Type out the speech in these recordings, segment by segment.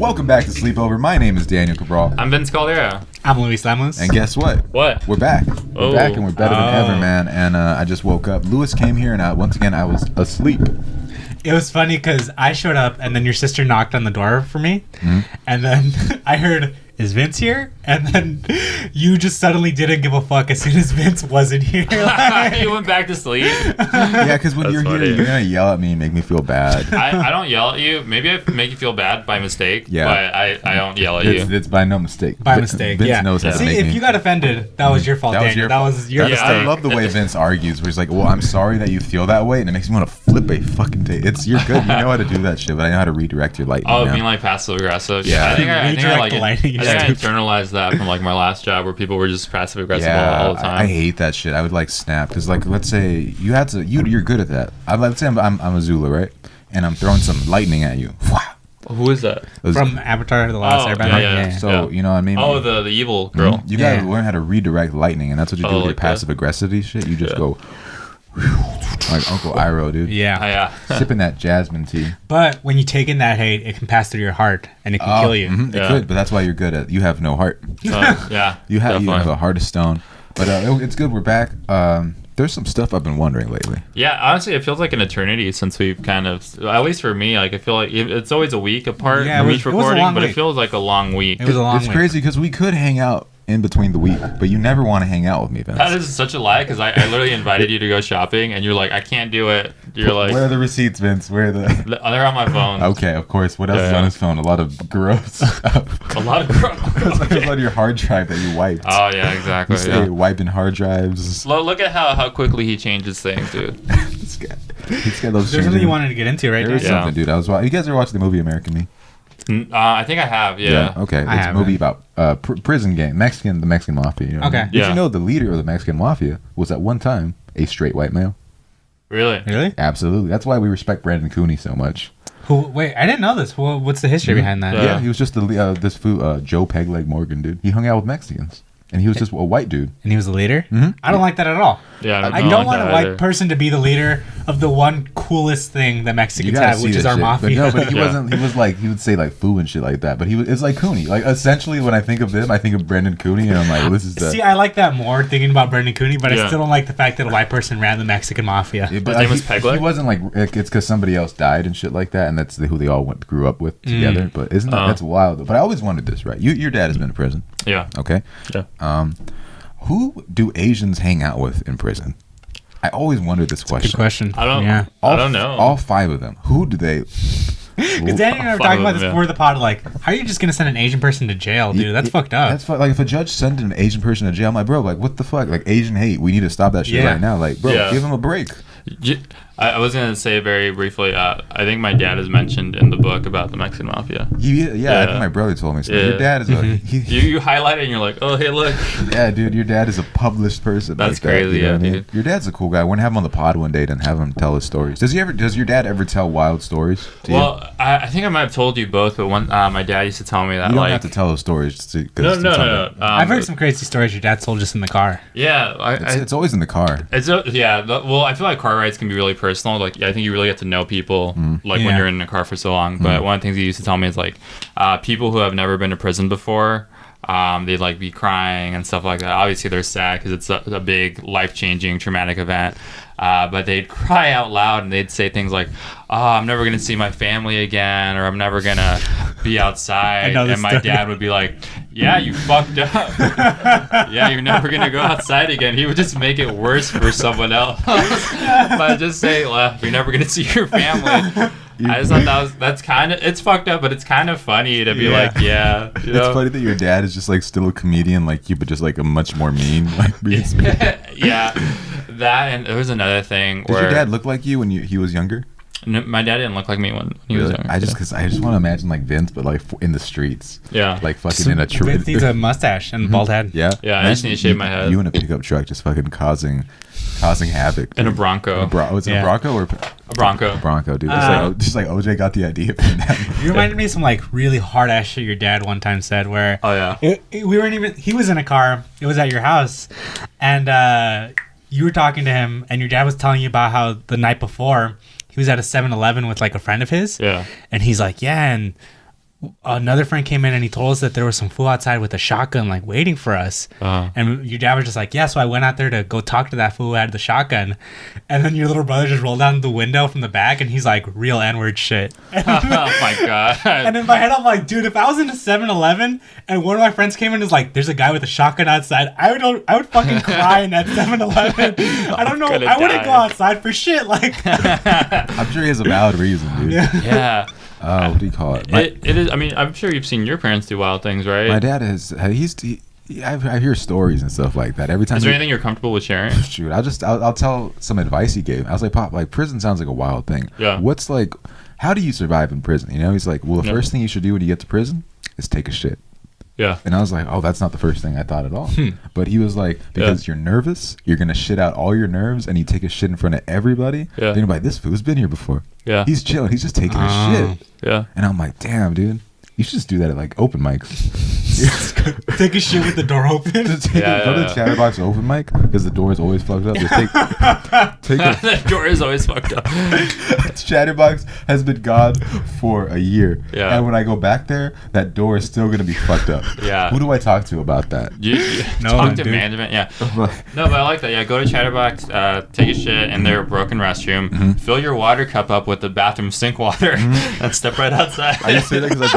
Welcome back to Sleepover. My name is Daniel Cabral. I'm Vince Caldera. I'm Luis Lemus. And guess what? What? We're back. We're back and we're better than ever, man. And I just woke up. Luis came here and once again I was asleep. It was funny because I showed up and then your sister knocked on the door for me. Mm-hmm. And then I heard, is Vince here? And then you just suddenly didn't give a fuck as soon as Vince wasn't here. Like, You went back to sleep? Yeah, because when you're here, you're going to yell at me and make me feel bad. I don't yell at you. Maybe I make you feel bad by mistake, but I don't yell at you. It's by no mistake. By mistake, Vince knows how to See, make if me. You got offended, that was your fault, Daniel. That was your mistake. I love the way Vince argues, where he's like, well, I'm sorry that you feel that way, and it makes me want to flip a fucking day. You're good. You know how to do that shit, but I know how to redirect your lightning. Oh, being like passive aggressive. Yeah. I think I internalized that from like my last job where people were just passive aggressive all the time. I hate that shit. I would like snap because like let's say you had to you're good at that. Let's say I'm a Zula, right? And I'm throwing some lightning at you. Who is that? From Avatar: The Last Airbender. Yeah. So you know what I mean? Oh, the evil girl. Mm-hmm. You gotta learn how to redirect lightning, and that's what you do with your passive aggressivity shit. You just go like Uncle Iroh, dude. Yeah. Sipping that jasmine tea. But when you take in that hate, it can pass through your heart and it can kill you. Mm-hmm. It could, but that's why you're good at. You have no heart. You have a heart of stone. But it's good. We're back. There's some stuff I've been wondering lately. Yeah, honestly, it feels like an eternity since we've kind of, at least for me, like I feel like it's always a week apart from each recording, but it feels like a long week. It was a long week. It's crazy because we could hang out in between the week, but you never want to hang out with me, Vince. That is such a lie because I literally invited you to go shopping and you're like, I can't do it. You're like, where are the receipts, Vince? Where are the? They're on my phone. Okay, of course. What else is on his phone? A lot of gross stuff. A lot of gross. It's on your hard drive that you wiped. Oh yeah, exactly. You say wiping hard drives. Look at how quickly he changes things, dude. He's got those. There's something you wanted to get into, right? There's something, dude. You guys ever watched the movie American Me? I think I have, yeah. Okay, it's a movie about prison gang, the Mexican mafia. You know okay. Did you know the leader of the Mexican mafia was at one time a straight white male? Really? Absolutely. That's why we respect Brandon Cooney so much. Wait, I didn't know this. What's the history behind that? Yeah, he was just Joe Pegleg Morgan, dude. He hung out with Mexicans. And he was just a white dude. And he was the leader? Mm-hmm. I don't like that at all. Yeah, I don't want a white person to be the leader of the one coolest thing that Mexicans have, which is our mafia. But he wasn't. He was like, he would say like foo and shit like that. But it's like Cooney. Like essentially, when I think of him, I think of Brandon Cooney, and I'm like, this is the. See, I like that more thinking about Brandon Cooney, but I still don't like the fact that a white person ran the Mexican mafia. Yeah, but his name was Pegleg? He wasn't like it's because somebody else died and shit like that, and that's who they all grew up with together. But isn't that's wild? But I always wondered this, right? Your dad has been in prison. Yeah. Okay. Yeah. Who do Asians hang out with in prison? I always wondered this question. Good question. I don't know. All five of them. Who do they? Because Danny and I were talking about this before the pod. Like, how are you just gonna send an Asian person to jail, dude? That's fucked up. That's like if a judge sent an Asian person to jail, I'm like, bro, like what the fuck? Like Asian hate. We need to stop that shit right now. Like, bro, give him a break. I was going to say very briefly, I think my dad has mentioned in the book about the Mexican mafia. Yeah, I think my brother told me so. Your dad is you highlight it and you're like, oh, hey, look. Yeah, dude, your dad is a published person. That's crazy, dude. Your dad's a cool guy. I want to have him on the pod one day and have him tell his stories. Does your dad ever tell wild stories to you? Well, I think I might have told you both, but my dad used to tell me that, you don't have to tell those stories. No. I've heard some crazy stories your dad told just in the car. Yeah. It's always in the car. Well, I feel like car rides can be really personal. Like, I think you really get to know people when you're in a car for so long. But one of the things he used to tell me is like people who have never been to prison before, they'd like be crying and stuff like that. Obviously they're sad because it's a big life-changing traumatic event, but they'd cry out loud and they'd say things like, oh, I'm never gonna see my family again, or I'm never gonna be outside. And my dad would be like, yeah, you fucked up. Yeah, you're never gonna go outside again. He would just make it worse for someone else by just saying, well, you're never gonna see your family. I just thought that's kind of, it's fucked up, but it's kind of funny to be like, yeah. You know? It's funny that your dad is just like still a comedian like you, but just like a much more mean. Like, yeah, that, and there was another thing where. Did your dad look like you when he was younger? No, my dad didn't look like me when he was younger. I just want to imagine like Vince, but like in the streets. Yeah. Like fucking in a truck. Vince needs a mustache and a bald head. Yeah. Yeah, I just need to shave my head. You in a pickup truck just fucking causing havoc. In a Bronco. Was it a Bronco or a Bronco? A Bronco, dude. Just like OJ got the idea for that. You reminded me of some like really hard ass shit your dad one time said where we weren't even, he was in a car, it was at your house, and you were talking to him and your dad was telling you about how the night before he was at a 7-Eleven with like a friend of his. Yeah. And he's like, yeah, and another friend came in and he told us that there was some fool outside with a shotgun like waiting for us. And your dad was just like, yeah, so I went out there to go talk to that fool who had the shotgun. And then your little brother just rolled down the window from the back and he's like, real N-word shit. Oh my god. And in my head I'm like, dude, if I was in a 7-Eleven and one of my friends came in and was like, there's a guy with a shotgun outside, I would fucking cry in that 7-Eleven. I don't know, I wouldn't go outside for shit. Like I'm sure he has a valid reason, dude. Yeah. What do you call it? It is. I mean, I'm sure you've seen your parents do wild things, right? My dad is. I hear stories and stuff like that every time. Is there anything you're comfortable with sharing? Shoot, I'll tell some advice he gave. I was like, Pop, like prison sounds like a wild thing. Yeah. What's like, how do you survive in prison? You know, he's like, well, the first thing you should do when you get to prison is take a shit. Yeah. And I was like, oh, that's not the first thing I thought at all. But he was like, because you're nervous, you're going to shit out all your nerves and you take a shit in front of everybody. Yeah. Then you're like, this fool's been here before. Yeah. He's chilling. He's just taking a shit. Yeah. And I'm like, damn, dude. You should just do that at like open mics. take a shit with the door open. Go to the Chatterbox open mic because the door is always fucked up. Just take The door is always fucked up. Chatterbox has been gone for a year. Yeah. And when I go back there, that door is still gonna be fucked up. Yeah. Who do I talk to about that? No talk one, to dude. management. Yeah. No, but I like that. Yeah, go to Chatterbox, take a shit in their broken restroom, fill your water cup up with the bathroom sink water, and step right outside. I just say that because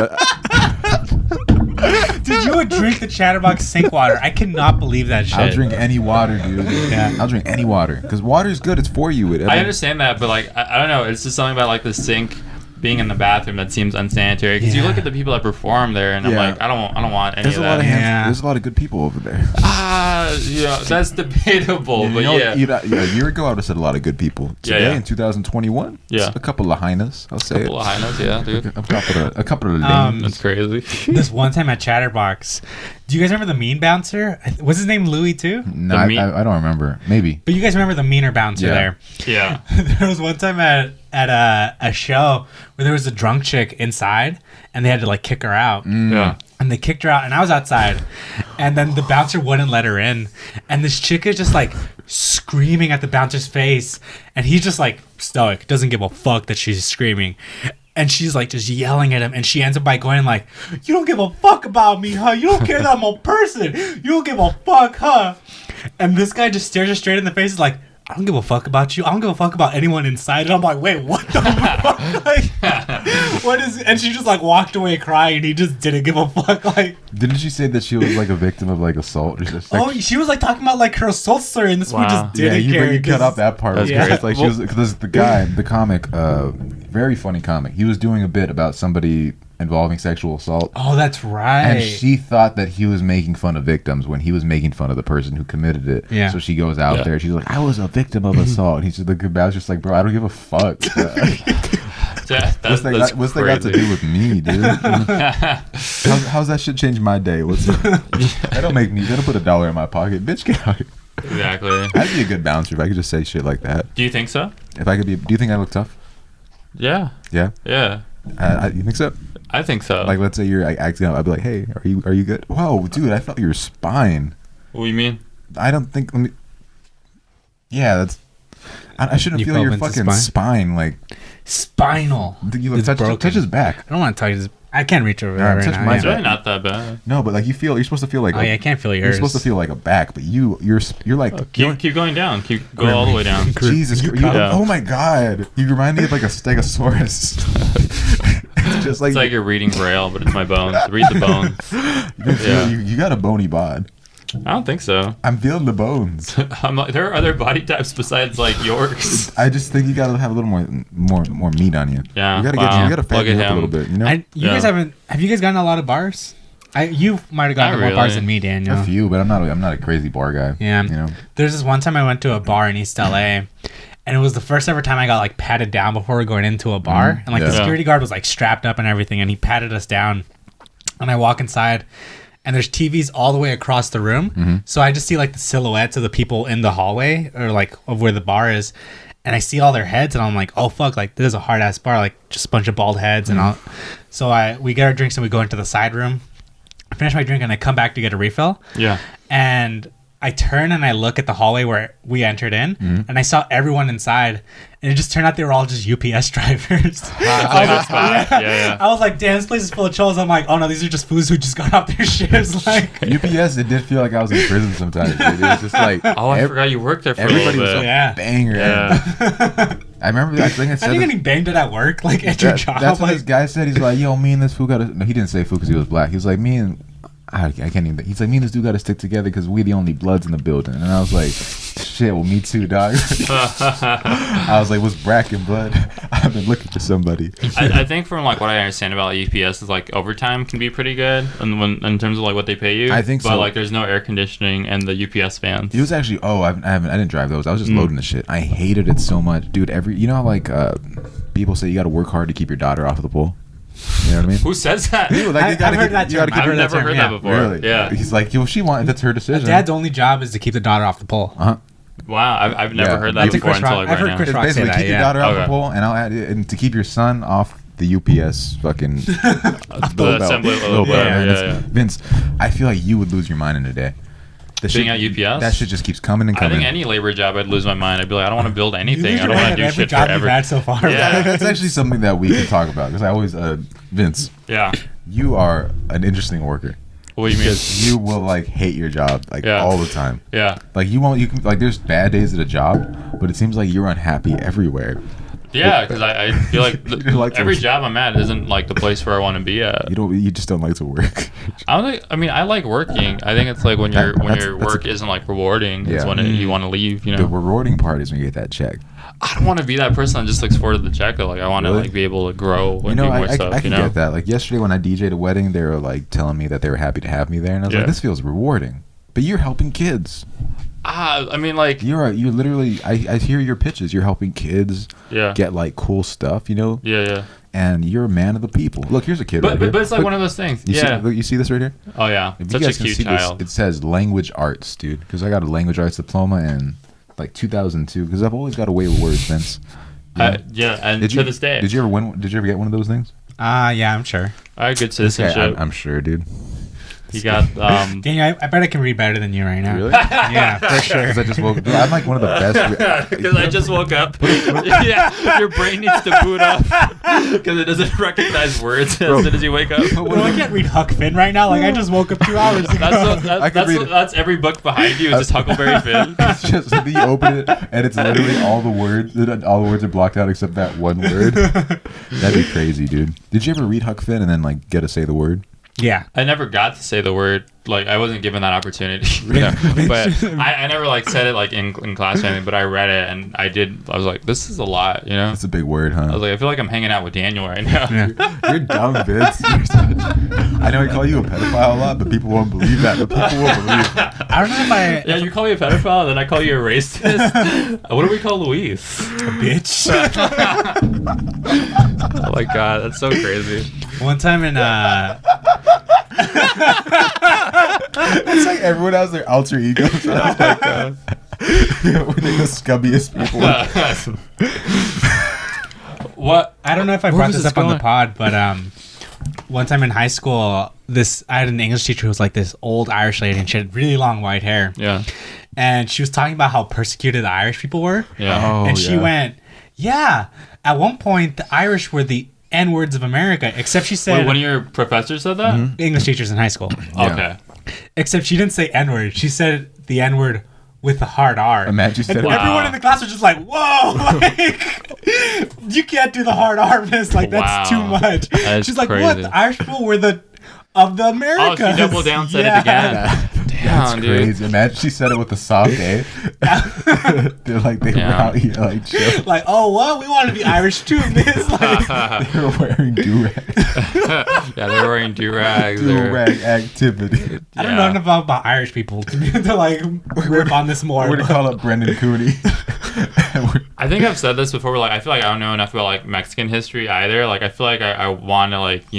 Dude, you would drink the Chatterbox sink water. I cannot believe that shit. I'll drink any water, dude. Yeah. I'll drink any water because water is good. It's for you. I understand that, but like I don't know. It's just something about like the sink being in the bathroom that seems unsanitary. Because you look at the people that perform there, and I'm like, I don't want any There's of a lot that. of there's a lot of good people over there. That's debatable, but a year ago I would have said a lot of good people. Today in 2021, a couple of hyenas. I'll say a couple of hyenas, yeah, dude. A couple of lames. That's crazy. This one time at Chatterbox, do you guys remember the mean bouncer? Was his name Louis too? No, I don't remember. Maybe. But you guys remember the meaner bouncer there? Yeah. There was one time at a show where there was a drunk chick inside and they had to like kick her out. Yeah. And they kicked her out and I was outside and then the bouncer wouldn't let her in and this chick is just like screaming at the bouncer's face and he's just like stoic, doesn't give a fuck that she's screaming. And she's like just yelling at him and she ends up by going like, you don't give a fuck about me, huh? You don't care that I'm a person. You don't give a fuck, huh? And this guy just stares her straight in the face, is like, I don't give a fuck about you. I don't give a fuck about anyone inside. And I'm like, wait, what the fuck? Like, what is it? And she just like walked away crying. He just didn't give a fuck. Like, didn't she say that she was like a victim of like assault? Or just, like, she was like talking about like her assault story, and this one just didn't care. You cut out that part. That's It's like she was because the guy, the comic, very funny comic. He was doing a bit about somebody involving sexual assault. Oh, that's right. And she thought that he was making fun of victims when he was making fun of the person who committed it. Yeah. So she goes out there. She's like, I was a victim of assault. And he's just just like, bro, I don't give a fuck. What's that got to do with me, dude? How's that shit change my day? That don't make me. That don't put $1 in my pocket. Bitch, get out here. Exactly. I'd be a good bouncer if I could just say shit like that. Do you think so? If I could be, do you think I look tough? Yeah. Yeah. Yeah. You think so? I think so. Like, let's say you're like, acting out. I'd be like, hey, are you good? Whoa, dude, I felt your spine. What do you mean? I don't think. Yeah, that's. I shouldn't feel your fucking spine. Like spinal. You touch his back. I don't want to touch his. I can't reach over there right touch now. It's really not that bad. No, but like you feel, you're supposed to feel like. Oh yeah, I can't feel yours. You're supposed to feel like a back, but you're like. Keep going down. Go all the way down. Jesus, oh my God! You remind me of like a stegosaurus. It's like you're reading Braille, but it's my bones. Read the bones. You got a bony bod. I don't think so. I'm feeling the bones. I'm like, there are other body types besides like yours. I just think you gotta have a little more meat on you. Yeah, you gotta fatten you up a little bit. You know, guys haven't. Have you guys gotten a lot of bars? You might have gotten more bars than me, Daniel. A few, but I'm not a crazy bar guy. Yeah, you know. There's this one time I went to a bar in East LA. And it was the first ever time I got like patted down before going into a bar. And like the security guard was like strapped up and everything. And he patted us down. And I walk inside and there's TVs all the way across the room. Mm-hmm. So I just see like the silhouettes of the people in the hallway or like of where the bar is. And I see all their heads and I'm like, oh fuck, like this is a hard ass bar. Like just a bunch of bald heads. And so we get our drinks and we go into the side room. I finish my drink and I come back to get a refill. Yeah. And I turn and I look at the hallway where we entered in, and I saw everyone inside, and it just turned out they were all just UPS drivers. I was like, damn, this place is full of trolls. I'm like, oh no, these are just fools who just got off their ships. Like UPS, it did feel like I was in prison sometimes. Dude. It was just like, I forgot you worked there for a little bit. Everybody was a banger. Yeah. I remember. I think I said. Are you getting banged at work, like at your job? That's what this guy said. He's like, yo, me and this fool got to. No, he didn't say fool because he was black. He was like, me and. I can't even. He's like, me and this dude got to stick together because we the only bloods in the building. And I was like, shit, well, me too, dog. I was like, what's Bracken blood? I've been looking for somebody. I think from like what I understand about UPS is like overtime can be pretty good in terms of like what they pay you. I think so. But like there's no air conditioning and the UPS vans. It was actually. Oh, I didn't drive those. I was just loading the shit. I hated it so much, dude. You know how like people say you got to work hard to keep your daughter off of the pole. You know what I mean? Who says that? Dude, like, I've heard that term. I've never heard that before. Really? Yeah. He's like, yo, she wanted. That's her decision. A dad's only job is to keep the daughter off the pole. Wow, I've never heard that That's before Chris until Rock. like I've heard right Chris now. Rock It's say basically that, keep your yeah. daughter off the pole, and I'll add it, and to keep your son off the UPS fucking The assembly little bit. Yeah. Vince, I feel like you would lose your mind in a day. Being at UPS? That shit just keeps coming and I coming. think any labor job, I'd lose my mind. I'd be like, I don't want to build anything. I don't want to do every shit job forever. you've had so far. Yeah. That's actually something that we can talk about because I always, Vince, Yeah. you are an interesting worker. What do you mean? Because you will like hate your job like all the time. Yeah. Like you can like there's bad days at a job, but it seems like you're unhappy everywhere. Yeah, because I feel like, like every job I'm at isn't like the place where I want to be at. You just don't like to work. I like working. I think it's like when your work isn't like rewarding. It's when you want to leave. You know, The rewarding part is when you get that check. I don't want to be that person that just looks forward to the check. Though. Like I want to like be able to grow and do more stuff. I can get that. Like yesterday when I DJ'd a wedding, they were like telling me that they were happy to have me there, and I was like, this feels rewarding. But you're helping kids. I mean, like you're literally. I hear your pitches. You're helping kids. Get like cool stuff. You know. Yeah. And you're a man of the people. Look, here's a kid. But it's like one of those things. You see this right here? Oh yeah. If Such a cute child. It says language arts, dude. Because I got a language arts diploma in like 2002. Because I've always got a way with words, Vince. And to this day. Did you ever get one of those things? Yeah, I'm sure. I had good citizenship. I'm sure, dude. You got Daniel, I bet I can read better than you right now. Really? Yeah, for sure. Because I just woke up. I'm like one of the best. Because I just woke up. Yeah, your brain needs to boot up because it doesn't recognize words as soon as you wake up. Bro, I can't read Huck Finn right now. Like I just woke up 2 hours ago. That's every book behind you is just Huckleberry Finn. It's just you open it and it's literally all the words. All the words are blocked out except that one word. That'd be crazy, dude. Did you ever read Huck Finn and then like get to say the word? Yeah. I never got to say the word. Like I wasn't given that opportunity. But I never like said it like in class or anything, but I read it and I was like, this is a lot, you know? That's a big word, huh? I was like, I feel like I'm hanging out with Daniel right now. Yeah. You're dumb, Vince. I know I call you a pedophile a lot, but people won't believe that. But people won't believe it. I don't know if I... Yeah, you call me a pedophile, and then I call you a racist. What do we call Luis? A bitch. Oh my god, that's so crazy. One time in... It's like everyone has their alter egos. We're like the scummiest people. What? I don't know if I brought this up on the pod, but one time in high school, I had an English teacher who was like this old Irish lady, and she had really long white hair. Yeah. And she was talking about how persecuted the Irish people were. Yeah. And she went, yeah, at one point the Irish were the N-words of America, except she said... Wait, one of your professors said that? Mm-hmm. English teachers in high school. Yeah. Okay. Except she didn't say N-word. She said the N-word with a hard R. Imagine said everyone in the class was just like, whoa, like, you can't do the hard R, miss. Like, that's too much. She's like, crazy. what? The Irish people were of the Americas. Oh, she doubled down, said it again. That's crazy. Dude. Imagine she said it with a soft A. They're like, they were out here like chill. Like, oh, what? We want to be Irish too, miss. Like, they were wearing do-rags. Yeah, they were wearing do-rags. Do-rag activity. I don't know enough about Irish people to like rip on this more. We're going to call up Brendan Cooney. I think I've said this before. But like, I feel like I don't know enough about like Mexican history either. Like, I feel like I want to like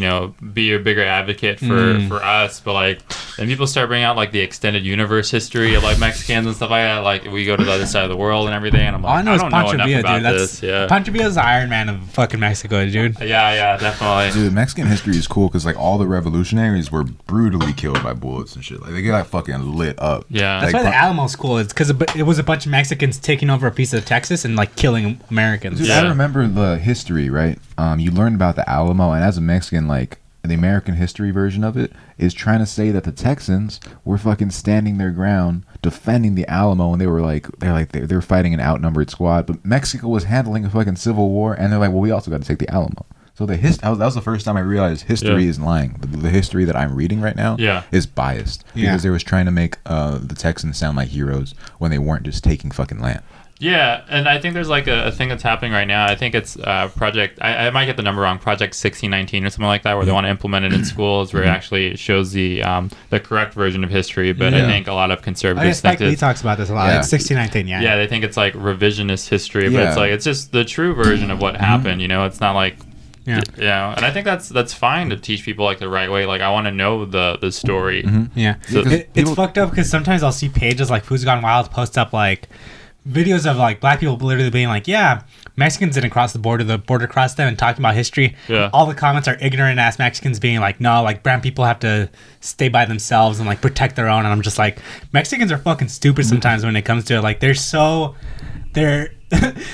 be a bigger advocate for us. But like, then people start bringing out like the extended universe history of like Mexicans and stuff like that. Like, we go to the other side of the world and everything. And I'm like, I don't know enough about this. Yeah, Pancho Villa's the Iron Man of fucking Mexico, dude. Yeah, definitely. Dude, Mexican history is cool because like all the revolutionaries were brutally killed by bullets and shit. Like they get like fucking lit up. Yeah, that's why the Alamo's cool. It's because it was a bunch of Mexicans taking over a piece of Texas and like killing Americans. Dude, I remember the history, right? You learned about the Alamo, and as a Mexican, like the American history version of it is trying to say that the Texans were fucking standing their ground, defending the Alamo, and they were fighting an outnumbered squad. But Mexico was handling a fucking civil war, and they're like, well, we also got to take the Alamo. So that was the first time I realized history is lying. The history that I'm reading right now is biased because they was trying to make the Texans sound like heroes when they weren't just taking fucking land. Yeah, and I think there's like a thing that's happening right now. I think it's Project, I might get the number wrong, Project 1619 or something like that, where they want to implement it in schools, where it actually shows the correct version of history. But I think a lot of conservatives think Spike Lee talks about this a lot. It's 1619, Yeah, they think it's like revisionist history, but it's like it's just the true version of what happened. It's not like. Yeah, and I think that's fine to teach people like the right way. Like, I want to know the story. Yeah, so it's fucked up because sometimes I'll see pages like Who's Gone Wild post up like videos of like black people literally being like, yeah, Mexicans didn't cross the border crossed them, and talking about history. Yeah, all the comments are ignorant ass Mexicans being like, no, like brown people have to stay by themselves and like protect their own. And I'm just like, Mexicans are fucking stupid sometimes when it comes to it. Like they're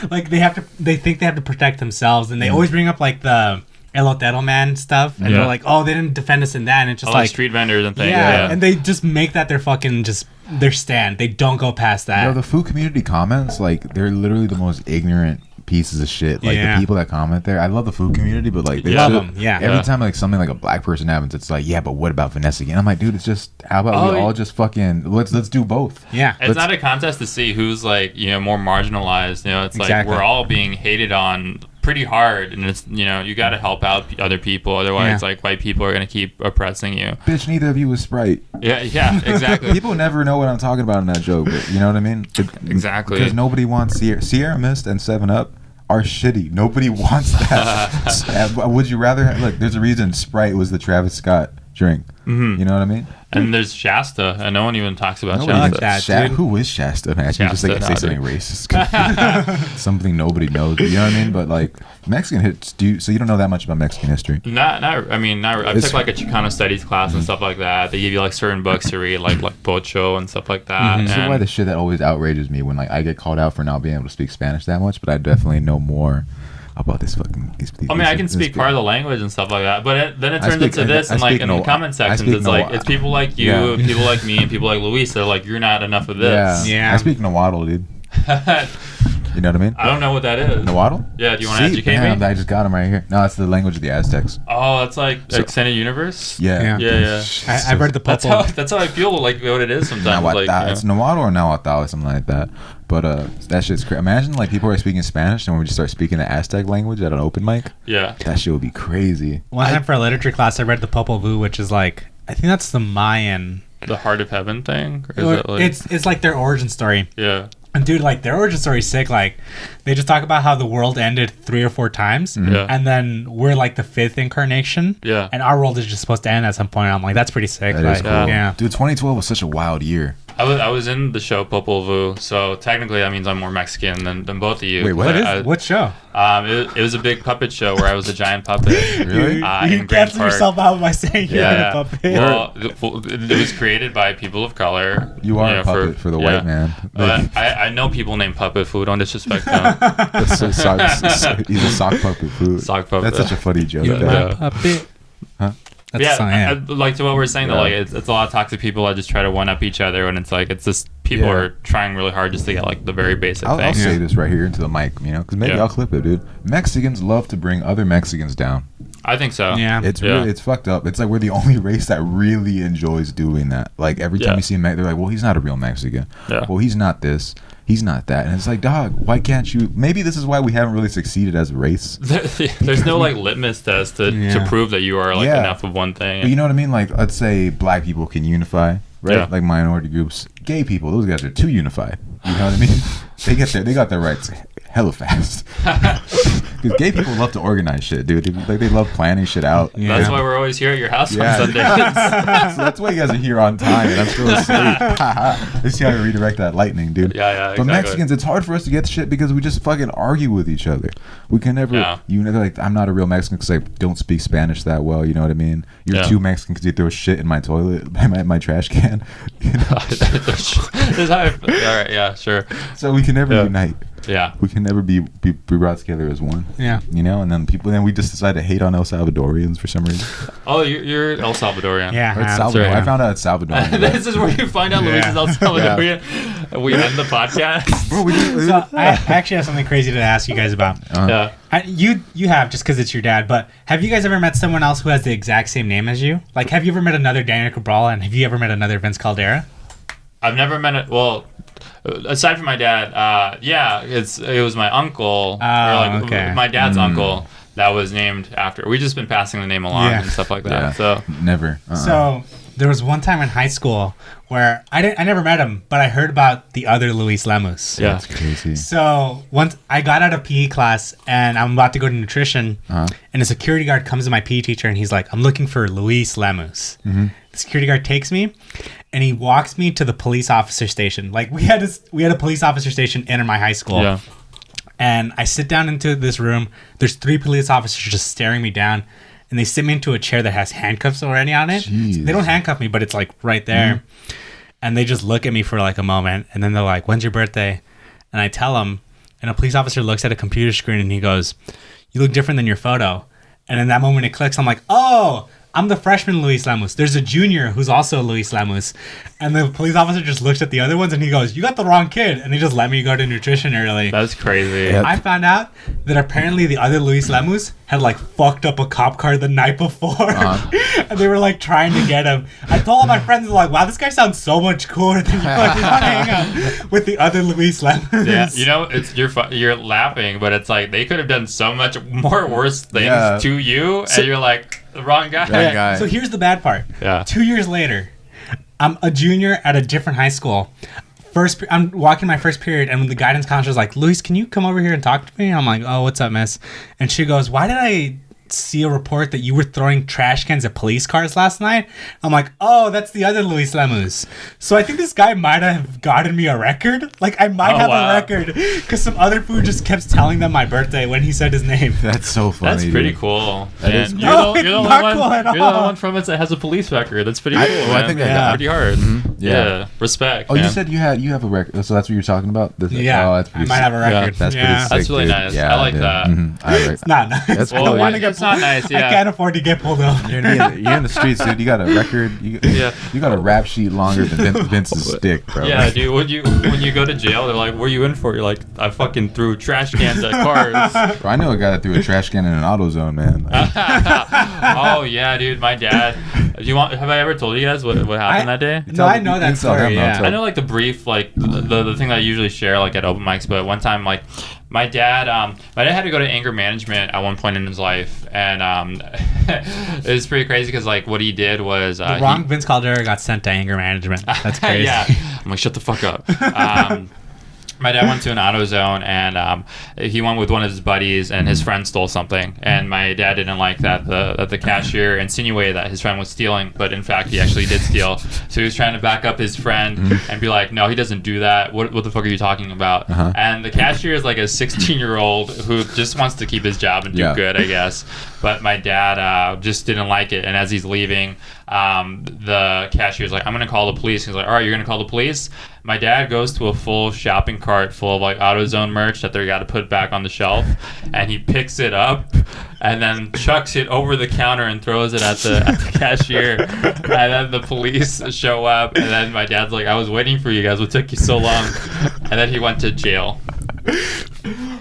like they think they have to protect themselves, and they always bring up like the Elotero man stuff, and they're like, oh, they didn't defend us in that, and it's just like street vendors and things. Yeah, and they just make that their fucking their stand. They don't go past that. The food community comments, like they're literally the most ignorant pieces of shit. Like the people that comment there, I love the food community, but like they love them. Yeah. Every time like something like a black person happens, it's like, yeah, but what about Vanessa again? I'm like, dude, it's just how about we all just fucking let's do both. Yeah. It's not a contest to see who's like more marginalized. It's like we're all being hated on pretty hard, and it's you got to help out other people, otherwise like white people are gonna keep oppressing you. Bitch, neither of you was Sprite. Yeah, exactly. People never know what I'm talking about in that joke, but you know what I mean? Exactly. Because nobody wants Sierra Mist and 7-Up are shitty. Nobody wants that. Would you rather look? There's a reason Sprite was the Travis Scott drink. You know what I mean? And there's Shasta, and no one even talks about Shasta. Who is Shasta? Man, you just like say something racist, something nobody knows. You know what I mean? But like Mexican hits, so you don't know that much about Mexican history? Not. I took like a Chicano studies class and stuff like that. They give you like certain books to read, like Pocho and stuff like that. This is why the shit that always outrages me when like I get called out for not being able to speak Spanish that much, but I definitely know more about this fucking. I can speak part of the language and stuff like that, but then it turns into this, and like in the comment sections, it's like it's people like you, people like me, and people like Luis. They're like, you're not enough of this. Yeah. I speak Nahuatl, dude. You know what I mean? I don't know what that is. Nahuatl? Yeah. Do you want to educate me? I just got him right here. No, it's the language of the Aztecs. Oh, it's like extended universe. Yeah. I've read the Popo. That's how I feel like what it is sometimes. It's Nahuatl or Nahuatl or something like that. But that shit's crazy. Imagine like people are speaking Spanish and we just start speaking the Aztec language at an open mic. Yeah. That shit would be crazy. One time for a literature class, I read the Popol Vuh, which is like, I think that's the Mayan. The Heart of Heaven thing? Or is it like... It's like their origin story. Yeah. And dude, like their origin story is sick. Like they just talk about how the world ended 3 or 4 times, and then we're like the 5th incarnation. Yeah. And our world is just supposed to end at some point. I'm like, that's pretty sick. That is cool. Yeah. Dude, 2012 was such a wild year. I was in the show Popol Vuh, so technically that means I'm more Mexican than both of you. Wait, what? What show? It was a big puppet show where I was a giant puppet. Really? You cancel yourself out by saying you're a puppet. Well, it was created by people of color. You are a puppet for the white man. But I know people named Puppet Food. Don't disrespect them. He's a sock puppet food. Sock puppet. That's such a funny joke. Puppet. Huh? Like to what we're saying, though, like it's a lot of toxic people that just try to one up each other, and it's like it's just people are trying really hard just to get like the very basic thing. I'll say this right here into the mic, because maybe I'll clip it, dude. Mexicans love to bring other Mexicans down. I think so. Yeah, it's really, it's fucked up. It's like we're the only race that really enjoys doing that. Like every time you see a Mexican, they're like, "Well, he's not a real Mexican. Well, he's not this." He's not that. And it's like, dog, why can't you? Maybe this is why we haven't really succeeded as a race. There's no like litmus test to prove that you are like enough of one thing. But you know what I mean? Like, let's say black people can unify, right? Yeah. Like minority groups. Gay people, those guys are too unified. You know what I mean? They got their rights hella fast. Because gay people love to organize shit, dude. They love planning shit out. Yeah. That's why we're always here at your house on Sundays. So that's why you guys are here on time and I'm still asleep. Let's see how to redirect that lightning, dude. Yeah, But exactly. Mexicans, it's hard for us to get shit because we just fucking argue with each other. We can never, like, I'm not a real Mexican because I don't speak Spanish that well, you know what I mean? You're too Mexican because you throw shit in my toilet, my trash can. You know? All right, yeah, sure. So we can never unite. Yeah. We can never be brought together as one. Yeah. You know, and then we just decide to hate on El Salvadorians for some reason. Oh, you're El Salvadorian. Yeah. Or it's Salvador. right. I found out it's Salvadorian. This is where you find out Luis is El Salvadorian. We end the podcast. Bro, So I actually have something crazy to ask you guys about. Yeah. You have, just because it's your dad, but have you guys ever met someone else who has the exact same name as you? Like, have you ever met another Daniel Cabral, and have you ever met another Vince Caldera? I've never met it. Well, aside from my dad, it was my uncle. Okay. My dad's uncle that was named after. We've just been passing the name along and stuff like that. Yeah. So Never. So there was one time in high school where I never met him, but I heard about the other Luis Lemus. yeah. That's crazy. So once I got out of PE class and I'm about to go to nutrition, and a security guard comes to my PE teacher and he's like, "I'm looking for Luis Lemus." The security guard takes me and he walks me to the police officer station. Like we had a police officer station in my high school. Yeah. And I sit down into this room. There's 3 police officers just staring me down. And they sit me into a chair that has handcuffs already on it. Jeez. They don't handcuff me, but it's like right there. And they just look at me for like a moment. And then they're like, "When's your birthday?" And I tell them. And a police officer looks at a computer screen and he goes, "You look different than your photo." And in that moment it clicks. I'm like, "Oh, I'm the freshman Luis Lemus. There's a junior who's also Luis Lemus." And the police officer just looks at the other ones and he goes, "You got the wrong kid." And he just let me go to nutrition early. That's crazy. Yeah. I found out that apparently the other Luis Lemus had like fucked up a cop car the night before. And they were like trying to get him. I told all my friends, like, "Wow, this guy sounds so much cooler than you." Like, you want to hang out with the other Luis Lemus. Yeah, you know, it's you're laughing, but it's like they could have done so much more worse things to you, and you're like the wrong guy. That guy. So here's the bad part. Yeah. 2 years later, I'm a junior at a different high school. I'm walking my first period, and the guidance counselor's like, "Luis, can you come over here and talk to me?" I'm like, "Oh, what's up, miss?" And she goes, "Why did I see a report that you were throwing trash cans at police cars last night?" I'm like, "Oh, that's the other Luis Lemus." So I think this guy might have gotten me a record. Like, I might have a record because some other fool just kept telling them my birthday when he said his name. That's so funny. That's pretty dude. cool. That is And cool. No, it's not cool at you're the all. only one from it that has a police record. That's pretty cool. I think I man. got pretty hard. Yeah. Respect. Oh, man. you said you have a record. So that's what you're talking about? Yeah, Oh, that's I pretty might sick. have a record. That's Yeah. pretty sick. That's really dude. nice. Yeah, I like dude. that. It's not nice. That's I don't cool. want to get It's not pulled. nice. I Yeah. can't afford to get pulled over. You're in the streets, dude. You got a record. You got a rap sheet longer than Vince's stick, bro. Yeah, dude. When you go to jail, they're like, "What are you in for?" You're like, "I fucking threw trash cans at cars." Bro, I know a guy that threw a trash can in an AutoZone, man. Like, Oh yeah, dude. My dad. Have I ever told you guys what happened that day? No, I know You that can tell story. them, Yeah. I'll I know like the brief, like the thing that I usually share like at open mics, but one time like my dad had to go to anger management at one point in his life, and it was pretty crazy because like what he did was The wrong Vince Caldera got sent to anger management. That's crazy. yeah, I'm like, shut the fuck up. My dad went to an AutoZone and he went with one of his buddies and his friend stole something, and my dad didn't like that the cashier insinuated that his friend was stealing, but in fact he actually did steal. So he was trying to back up his friend and be like, "No, he doesn't do that. What the fuck are you talking about?" And the cashier is like a 16-year-old who just wants to keep his job and do good, I guess. But my dad just didn't like it, and as he's leaving, the cashier's like, "I'm gonna call the police." He's like, "All right, you're gonna call the police?" My dad goes to a full shopping cart full of like AutoZone merch that they got to put back on the shelf, and he picks it up and then chucks it over the counter and throws it at the cashier. And then the police show up, and then my dad's like, "I was waiting for you guys. What took you so long?" And then he went to jail.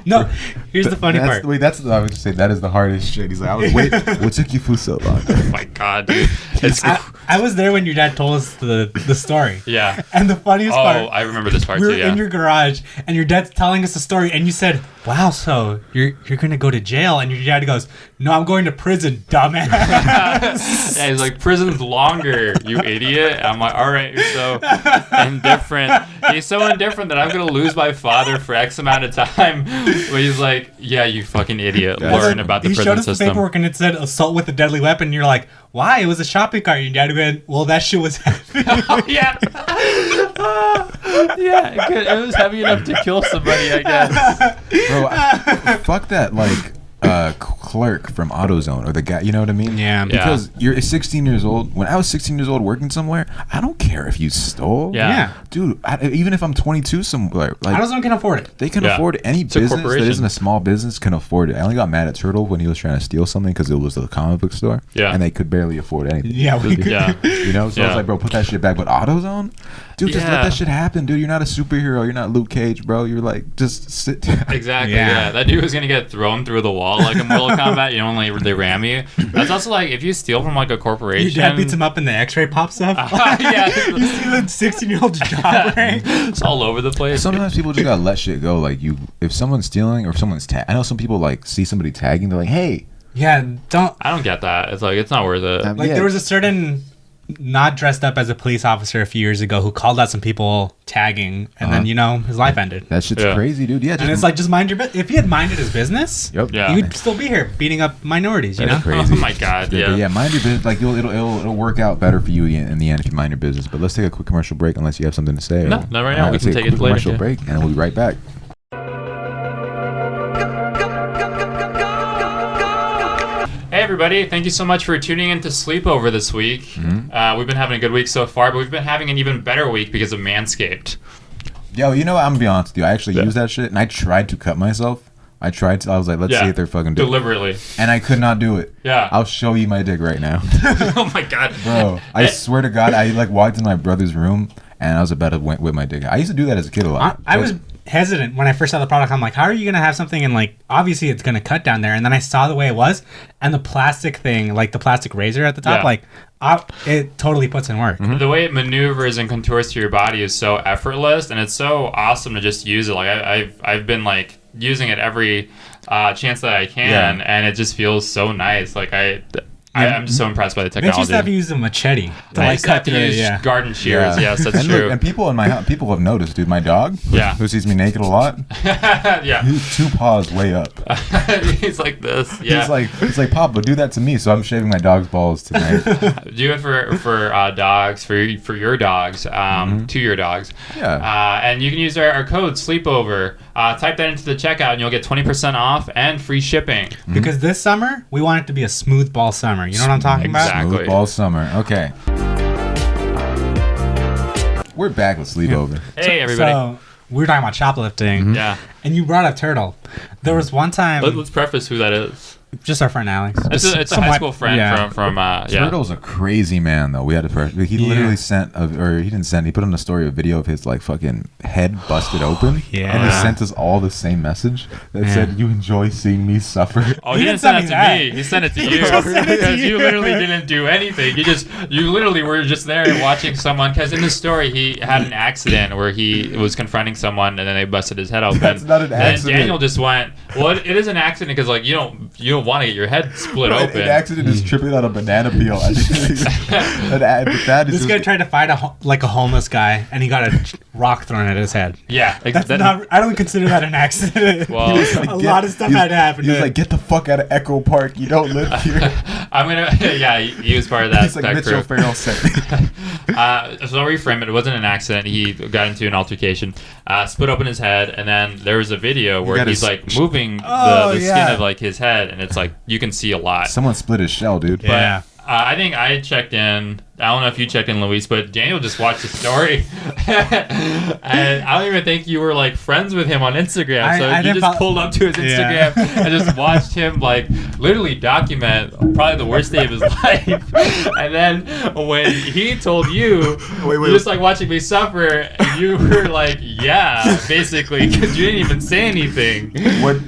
No, here's the funny part. Wait, that's what I would say. That is the hardest shit. He's like, "I was waiting. What took you for so long?" Oh my god, dude. It's I was there when your dad told us the story. Yeah. And the funniest part. Oh, I remember this part We too. were Yeah. in your garage, and your dad's telling us the story, and you said, "Wow, so you're gonna go to jail?" And your dad goes, "No, I'm going to prison, dumbass." Yeah, he's like, prison's longer, you idiot. I'm like, all right, you're so indifferent. He's so indifferent that I'm gonna lose my father for X amount of time. But he's like, yeah, you fucking idiot. Learn about the he prison showed us system. the paperwork, and it said assault with a deadly weapon. And you're like, "Why? It was a shopping cart." And your dad went, "Well, that shit was heavy." Oh, yeah. Yeah, it was heavy enough to kill somebody, I guess. Bro, fuck that, like, clerk from AutoZone or the guy, you know what I mean? Yeah. Because you're 16 years old. When I was 16 years old working somewhere, I don't care if you stole. Yeah. Dude, even if I'm 22 somewhere, like, AutoZone can afford it. they can Yeah. afford it. Any a business that corporation. isn't a small business can afford it. I only got mad at Turtle when he was trying to steal something because it was a comic book store. Yeah. And they could barely afford anything. Yeah, we could. Yeah. You know? So I Yeah. was like, bro, put that shit back. But AutoZone? Dude, just let Yeah. that shit happen, dude. You're not a superhero. You're not Luke Cage, bro. You're like, just sit down. Exactly. Yeah. Yeah. That dude was gonna get thrown through the wall like in Mortal Kombat. You know, when they ram you. That's also like if you steal from like a corporation. Your dad beats him up, and the X-ray pops up. Yeah. You see the 16-year-old job ring. It's all over the place. Sometimes people just gotta let shit go. Like if someone's stealing or if someone's I know some people like see somebody tagging, they're like, "Hey, Yeah, don't. I don't get that. It's like it's not worth it. Like, yeah. there was a certain not dressed up as a police officer a few years ago who called out some people tagging, and then, his life ended. that shit's Yeah. crazy, dude." Yeah, And it's like, just mind your business. If he had minded his business, yep, Yeah. he would still be here beating up minorities, you know? That's crazy. Oh my god. Yeah, Yeah. but yeah, mind your business. Like it'll work out better for you in the end if you mind your business. But let's take a quick commercial break unless you have something to say. No, not right now. We Let's can take take a it quick later, commercial yeah. break and we'll be right back. Hey everybody, thank you so much for tuning in to Sleepover this week. We've been having a good week so far, but we've been having an even better week because of Manscaped. Yo, you know what? I'm gonna be honest with you. I actually Yeah. used that shit and I tried to cut myself. I was like, let's see if they're fucking doing it. Deliberately. And I could not do it. Yeah. I'll show you my dick right now. Oh my god. Bro, I swear to God, I like walked in my brother's room and I was about to whip my dick. I used to do that as a kid a lot. I was hesitant when I first saw the product. I'm like, how are you gonna have something, and like, obviously it's gonna cut down there. And then I saw the way it was, and the plastic thing, like the plastic razor at the top, Yeah. like, it totally puts in work. The way it maneuvers and contours to your body is so effortless, and it's so awesome to just use it. Like I've been like using it every chance that I can, and it just feels so nice. Like I'm just so impressed by the Vince technology. used to have to use a machete to I like used to have cut to through it. use Yeah. garden shears. Yes, that's and true. Look, and people in my house, people have noticed, dude. My dog, Yeah. who sees me naked a lot, Yeah. he's 2 paws way up. He's like this. Yeah. He's like, Papa, do that to me. So I'm shaving my dog's balls tonight. Do it for dogs, for your dogs, to your dogs. Yeah. And you can use our code Sleepover. Type that into the checkout, and you'll get 20% off and free shipping. Because this summer we want it to be a smooth ball summer. You know what I'm talking about? Exactly. Smooth ball summer. Okay. We're back with Sleepover. Hey everybody. So we were talking about shoplifting, Yeah. and you brought up Turtle. There was one time, Let's preface who that is. just our friend Alex. It's a Some high white- school friend yeah. from yeah. Turtle's a crazy man, though. We had to. He literally sent, or he didn't send. He put on a story a video of his like fucking head busted open. Yeah. And he sent us all the same message that said, "You enjoy seeing me suffer." Oh, He he didn't didn't send it send to me me. He sent it to you. just sent it to Because you you. literally didn't do anything. You literally were just there watching someone. Because in the story, he had an accident where he was confronting someone and then they busted his head open. That's not an And accident. Daniel just went, well, it is an accident because like you don't want to get your head split An open. accident is tripping on a banana peel. I think. This guy tried to fight a homeless guy, and he got a rock thrown at his head. Yeah, That's not. I don't consider that an accident. Well, He was like, a lot of stuff had to happen. He was to like, "Get the fuck out of Echo Park. You don't live here." I'm gonna. Yeah, he was part of that. He's like that Mitchell crew. Farrell said. So I'll reframe it. It wasn't an accident. He got into an altercation, split open his head, and then there was a video where got he's his- like moving Oh, the skin yeah. of like his head, and it's like you can see a lot. Someone split his shell, dude. Yeah. I think I checked in. I don't know if you checked in, Luis, but Daniel just watched the story, and I don't even think you were like friends with him on Instagram. So I you didn't just pulled up to his Yeah. Instagram and just watched him like literally document probably the worst day of his life. And then when he told you, Wait. you're just like watching me suffer, and you were like, yeah, basically, because you didn't even say anything. What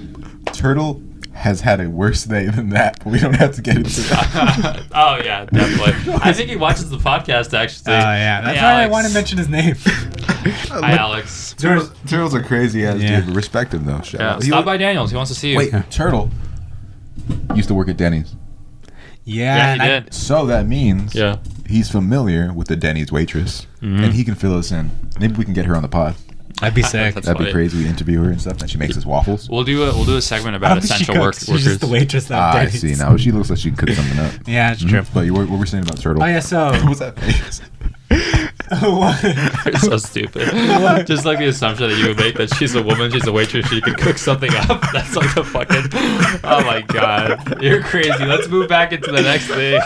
Turtle has had a worse day than that, but we don't have to get into that. Oh yeah, definitely. I think he watches the podcast actually. Oh yeah, that's Hey, why I Alex. want to mention his name. Hi, Alex. Turtle's a crazy ass Yeah. dude, but respect him though. Shout Yeah, out. stop by Daniel's. He wants to see you. Wait, Turtle used to work at Denny's. Yeah, he did. So that means Yeah. he's familiar with the Denny's waitress, Mm-hmm. and he can fill us in. Maybe we can get her on the pod. That'd be sick. That's That'd be funny. crazy. We interview her and stuff, and she makes us waffles. We'll do a segment I about don't think she essential cooks. workers. She's just the waitress that I Denny's. see now. She looks like she could cook something up. Yeah, it's true. But what were we saying about Turtle? Oh yeah, so What was that face? what? You're so stupid. Just like the assumption that you would make that she's a woman, she's a waitress, she can cook something up. That's like the fucking. Oh my god, you're crazy. Let's move back into the next thing.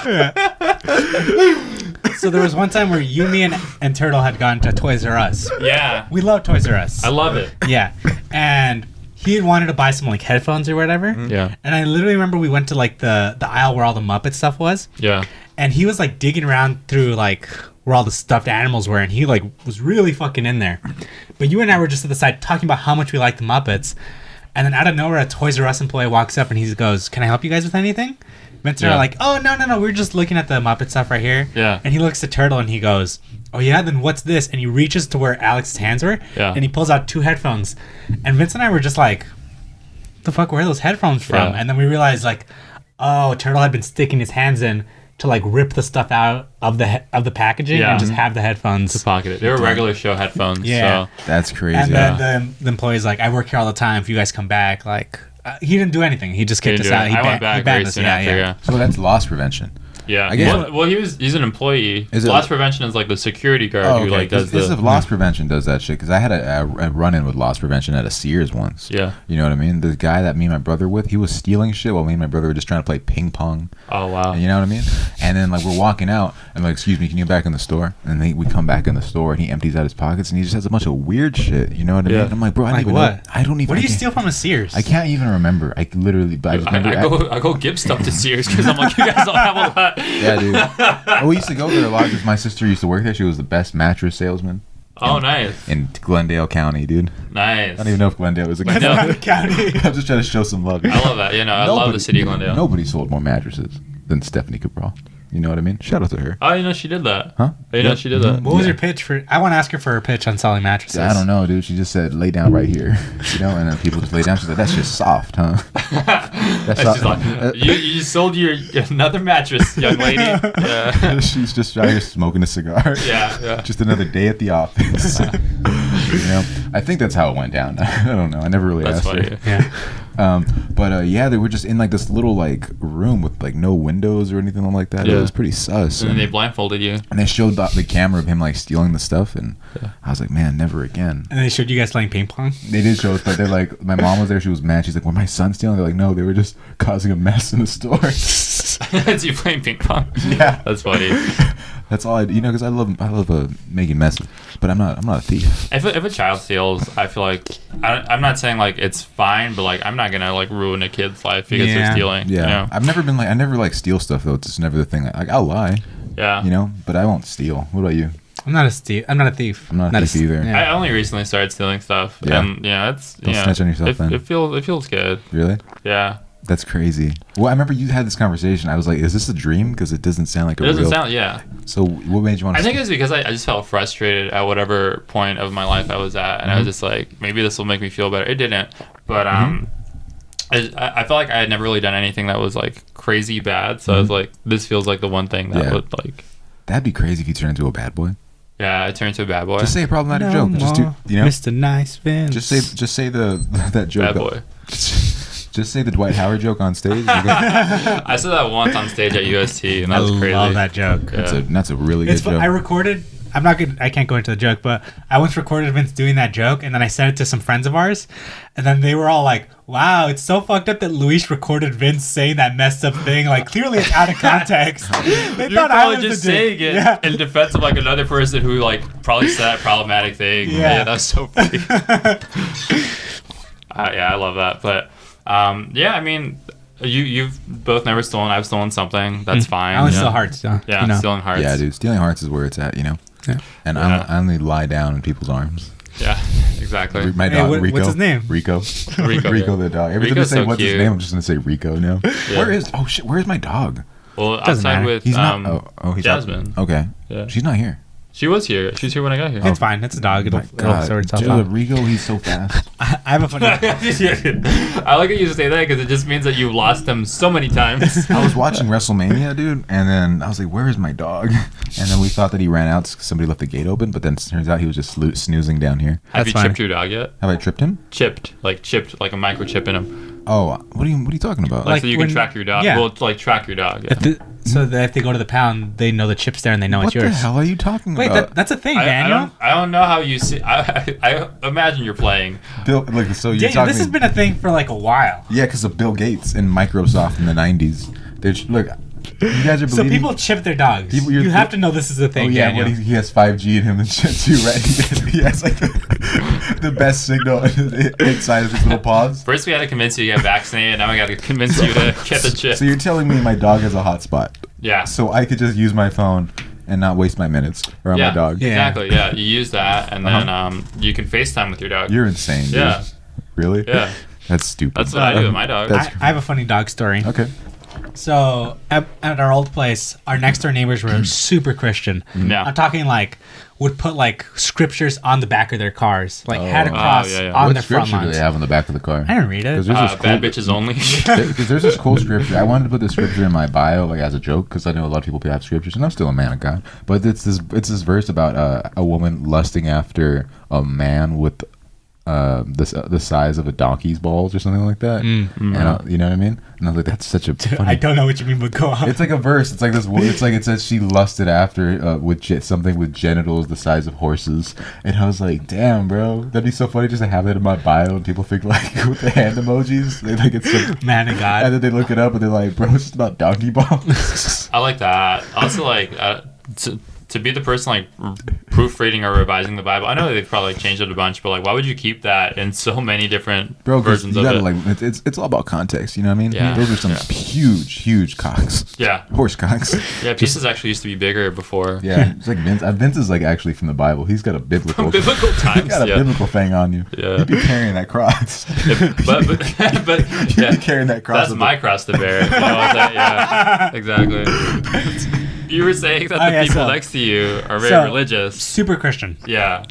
So there was one time where you, me, and Turtle had gone to Toys R Us. Yeah, We love Toys R Us. I love it. Yeah, and he had wanted to buy some like headphones or whatever. Yeah, And I literally remember we went to like the aisle where all the Muppet stuff was, yeah. and he was like digging around through like where all the stuffed animals were, and he like was really fucking in there. But you and I were just at the side talking about how much we like the Muppets, and then out of nowhere, a Toys R Us employee walks up and he goes, "Can I help you guys with anything?" Vince and I Yeah. are like, "Oh no, we're just looking at the Muppet stuff right here." Yeah. And he looks at Turtle and he goes, "Oh yeah, then what's this?" And he reaches to where Alex's hands were, Yeah. and he pulls out 2 headphones, and Vince and I were just like, "The fuck, where are those headphones from?" Yeah. And then we realized like, oh, Turtle had been sticking his hands in to like rip the stuff out of the packaging Yeah. and just have the headphones. Pocketed. They were regular show headphones. Yeah. So. That's crazy. And Yeah. then the employee's like, "I work here all the time. If you guys come back, like." He didn't do anything. He just kicked us out. I went back very soon after. Yeah. So that's loss prevention. Yeah. I guess- Well, he's an employee. Is it- Loss prevention is like the security guard who like does This the. if loss prevention does that shit, because I had a run-in with loss prevention at a Sears once. Yeah. You know what I mean? The guy that me and my brother with, he was stealing shit while me and my brother were just trying to play ping pong. Oh wow. You know what I mean? And then like we're walking out, I'm like, "Excuse me, can you get back in the store?" And then we come back in the store, and he empties out his pockets, and he just has a bunch of weird shit. You know what I Yeah. mean? I'm like, "Bro, I don't Like even what? know. I don't even. What do I you can't- steal from a Sears? I can't even remember. I literally, but I just remember. I go give stuff to Sears because I'm like, you guys don't have a lot. Yeah, dude. Oh, we used to go there a lot because my sister used to work there. She was the best mattress salesman Oh, nice. in Glendale County, dude. Nice. I don't even know if Glendale is a good No. Not county. I'm just trying to show some love. I love that. You know, I love the city of Glendale. Nobody sold more mattresses than Stephanie Cabral. You know what I mean? Shout out to her. Oh, you know she did that. Huh? You know she did that. What was Yeah. your pitch for? I want to ask her for her pitch on selling mattresses. I don't know, dude. She just said, "Lay down right here," you know, and then people just lay down. She's like, "That's just soft, huh?" It's just like, you sold your another mattress, young lady. Yeah. She's just out here smoking a cigar. Yeah. Just another day at the office. You know, I think that's how it went down. I don't know. I never really That's asked funny. her. Yeah. But yeah, they were just in like this little like room with like no windows or anything like that. Yeah. It was pretty sus. And then they blindfolded you. And they showed the camera of him like stealing the stuff, and I was like, man, never again. And they showed you guys playing ping pong. They did show us, but they're like, my mom was there. She was mad. She's like, "Were my son stealing?" They're like, "No, they were just causing a mess in the store." That's you playing ping pong. Yeah, That's funny. that's all because I love making messes, but I'm not a thief. If a child steals, I feel like I'm not saying like it's fine, but like I'm not gonna like ruin a kid's life because they're stealing. Yeah, You know? I've never been like I never like steal stuff though. It's just never the thing. Like I'll lie, Yeah. you know, but I won't steal. What about you? I'm not a thief. I'm not a thief. I'm not a thief either. Yeah. I only recently started stealing stuff, Yeah. and it's Don't snitch on yourself, It, then. it feels good. Really? Yeah. That's crazy. Well, I remember you had this conversation. I was like, "Is this a dream?" Because it doesn't sound like It a doesn't real. sound. Yeah. So, what made you want to? I think it's because I just felt frustrated at whatever point of my life I was at, and I was just like, maybe this will make me feel better. It didn't, but I felt like I had never really done anything that was like crazy bad. So I was like, this feels like the one thing that would like. That'd be crazy if you turned into a bad boy. Yeah, I turned into a bad boy. Just say a problematic No joke. Just do, more you know. Mr. Nice Vince. Just say that joke. Bad boy. Just say the Dwight Howard joke on stage. You go, I said that once on stage at UST, and that I was crazy. love that joke. Yeah. that's a really It's good fun. joke. I recorded. I can't go into the joke, but I once recorded Vince doing that joke, and then I sent it to some friends of ours, and then they were all like, "Wow, it's so fucked up that Luis recorded Vince saying that messed up thing. Like, clearly it's out of context." They You're thought I probably was just the dick. saying it Yeah. in defense of like another person who like probably said that problematic thing. Yeah. That's so funny. Yeah, I love that. But yeah, I mean, you've both never stolen. I've stolen something. That's fine. I only yeah. steal hearts, though. Yeah, you know. stealing hearts. Yeah, dude. Stealing hearts is where it's at. You know. Yeah. And Yeah. I only lie down in people's arms. Yeah, That's exactly. My dog, Rico. what's his name? Rico. Rico, Rico the dog. Every time Rico's they say so what's his cute. name, I'm just gonna say Rico now. Yeah. Where's my dog? Well, Doesn't outside matter. with He's not. He's Jasmine. Okay. Yeah. She's not here. She was here. She was here when I got here. It's fine. It's a dog. It'll sort itself dude, out. Rico, he's so fast. I have a funny. I like that you say that because it just means that you've lost him so many times. I was watching WrestleMania, dude, and then I was like, "Where is my dog?" And then we thought that he ran out because somebody left the gate open, but then it turns out he was just snoozing down here. Have you That's chipped fine. your dog yet? Have I tripped him? Chipped, like a microchip in him. Oh, what are you talking about? Like Like so you can when- track your dog. yeah. Well, to, like track your dog. Yeah. So that if they go to the pound, they know the chip's there and they know what it's yours. the hell are you talking Wait, about? that's a thing, I Daniel. don't know how you see. I imagine you're playing. Bill, like, so you're Daniel, talking. this has been a thing for like a while. Yeah, because of Bill Gates and Microsoft in the '90s. Look, you guys are So believing. people chip their dogs. People- You have to know this is a Oh thing, yeah, Daniel. he has 5G in him and shit too, right? He has like the best signal inside of his little paws. First, we had to convince you to get vaccinated. Now we got to convince you to get the chip. So you're telling me my dog has a hotspot, Yeah. so I could just use my phone and not waste my minutes around Yeah. my dog? Yeah. Exactly. Yeah. You use that, and then you can FaceTime with your dog. You're insane, dude. Yeah. Really? Yeah. That's stupid. That's what I do with my dog. That's- I have a funny dog story. Okay. So at our old place, our next door neighbors were super Christian. Yeah. I'm talking like would put like scriptures on the back of their cars, like had a cross yeah, yeah. on What their front scripture do lines. they have on the back of the car? I didn't read it. Because there's this Bad bitches only. Because there's this cool scripture. I wanted to put this scripture in my bio, like as a joke, because I know a lot of people have scriptures, and I'm still a man of God. But it's this verse about a woman lusting after a man with the size of a donkey's balls or something like that. And you know what I mean? And I was like, that's such a funny. I don't know what you mean, but go on. It's like a verse. It's like this. It's like it says she lusted after something with genitals the size of horses, and I was like, "Damn, bro, that'd be so funny just to have that in my bio." And people think like with the hand emojis, they think it's some, Man of God. and then they look it up and they're like, "Bro, it's just about donkey balls." I like that. I also like to be the person like proofreading or revising the Bible. I know they've probably changed it a bunch, but like, why would you keep that in so many different Bro, because versions you of gotta it? like it's all about context. You know what I mean? Yeah. Those are some Yeah. huge cocks. Yeah. Horse cocks. Yeah, pieces actually used to be bigger before. Yeah, it's like Vince. Vince is like actually from the Bible. He's got a biblical. Biblical He's times. got a Yeah. biblical thing on you. Yeah. You'd be carrying that cross. But You'd yeah, be carrying that cross. that's with my cross to bear. You know what that, yeah, exactly. You were saying that Oh, the yeah, people so- next to you are very so- religious. Super Christian. Yeah.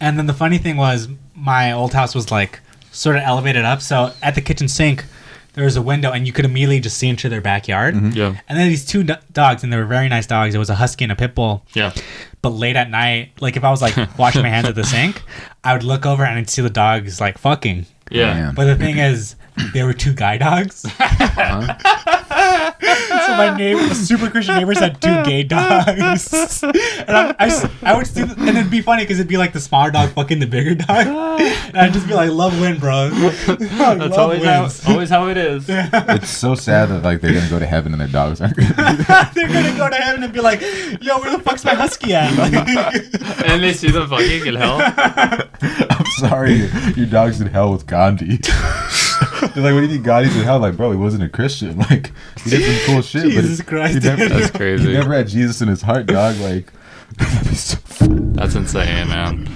And then the funny thing was, my old house was like sort of elevated up. So at the kitchen sink, there was a window, and you could immediately just see into their backyard. Yeah. And then these two dogs, and they were very nice dogs. It was a husky and a pit bull. Yeah. But late at night, like if I was like washing my hands at the sink, I would look over and I'd see the dogs like fucking. Yeah. Man. But the thing is, they were two guy dogs. So my neighbor, the super Christian neighbors, had two gay dogs, and I would see, and it'd be funny because it'd be like the smaller dog fucking the bigger dog, and I'd just be like, "Love win, bro." That's always how it is. It's so sad that like they're gonna go to heaven and their dogs aren't gonna be They're gonna go to heaven and be like, "Yo, where the fuck's my husky at?" Like, And they see them fucking in hell. I'm sorry, your dog's in hell with Gandhi. They're like, what do you think Gandhi's in hell? Like, bro, he wasn't a Christian. Like, he did some cool shit. Jesus but Christ. he never, That's crazy. He never had Jesus in his heart, dog. Like, that'd be so funny. That's insane, man.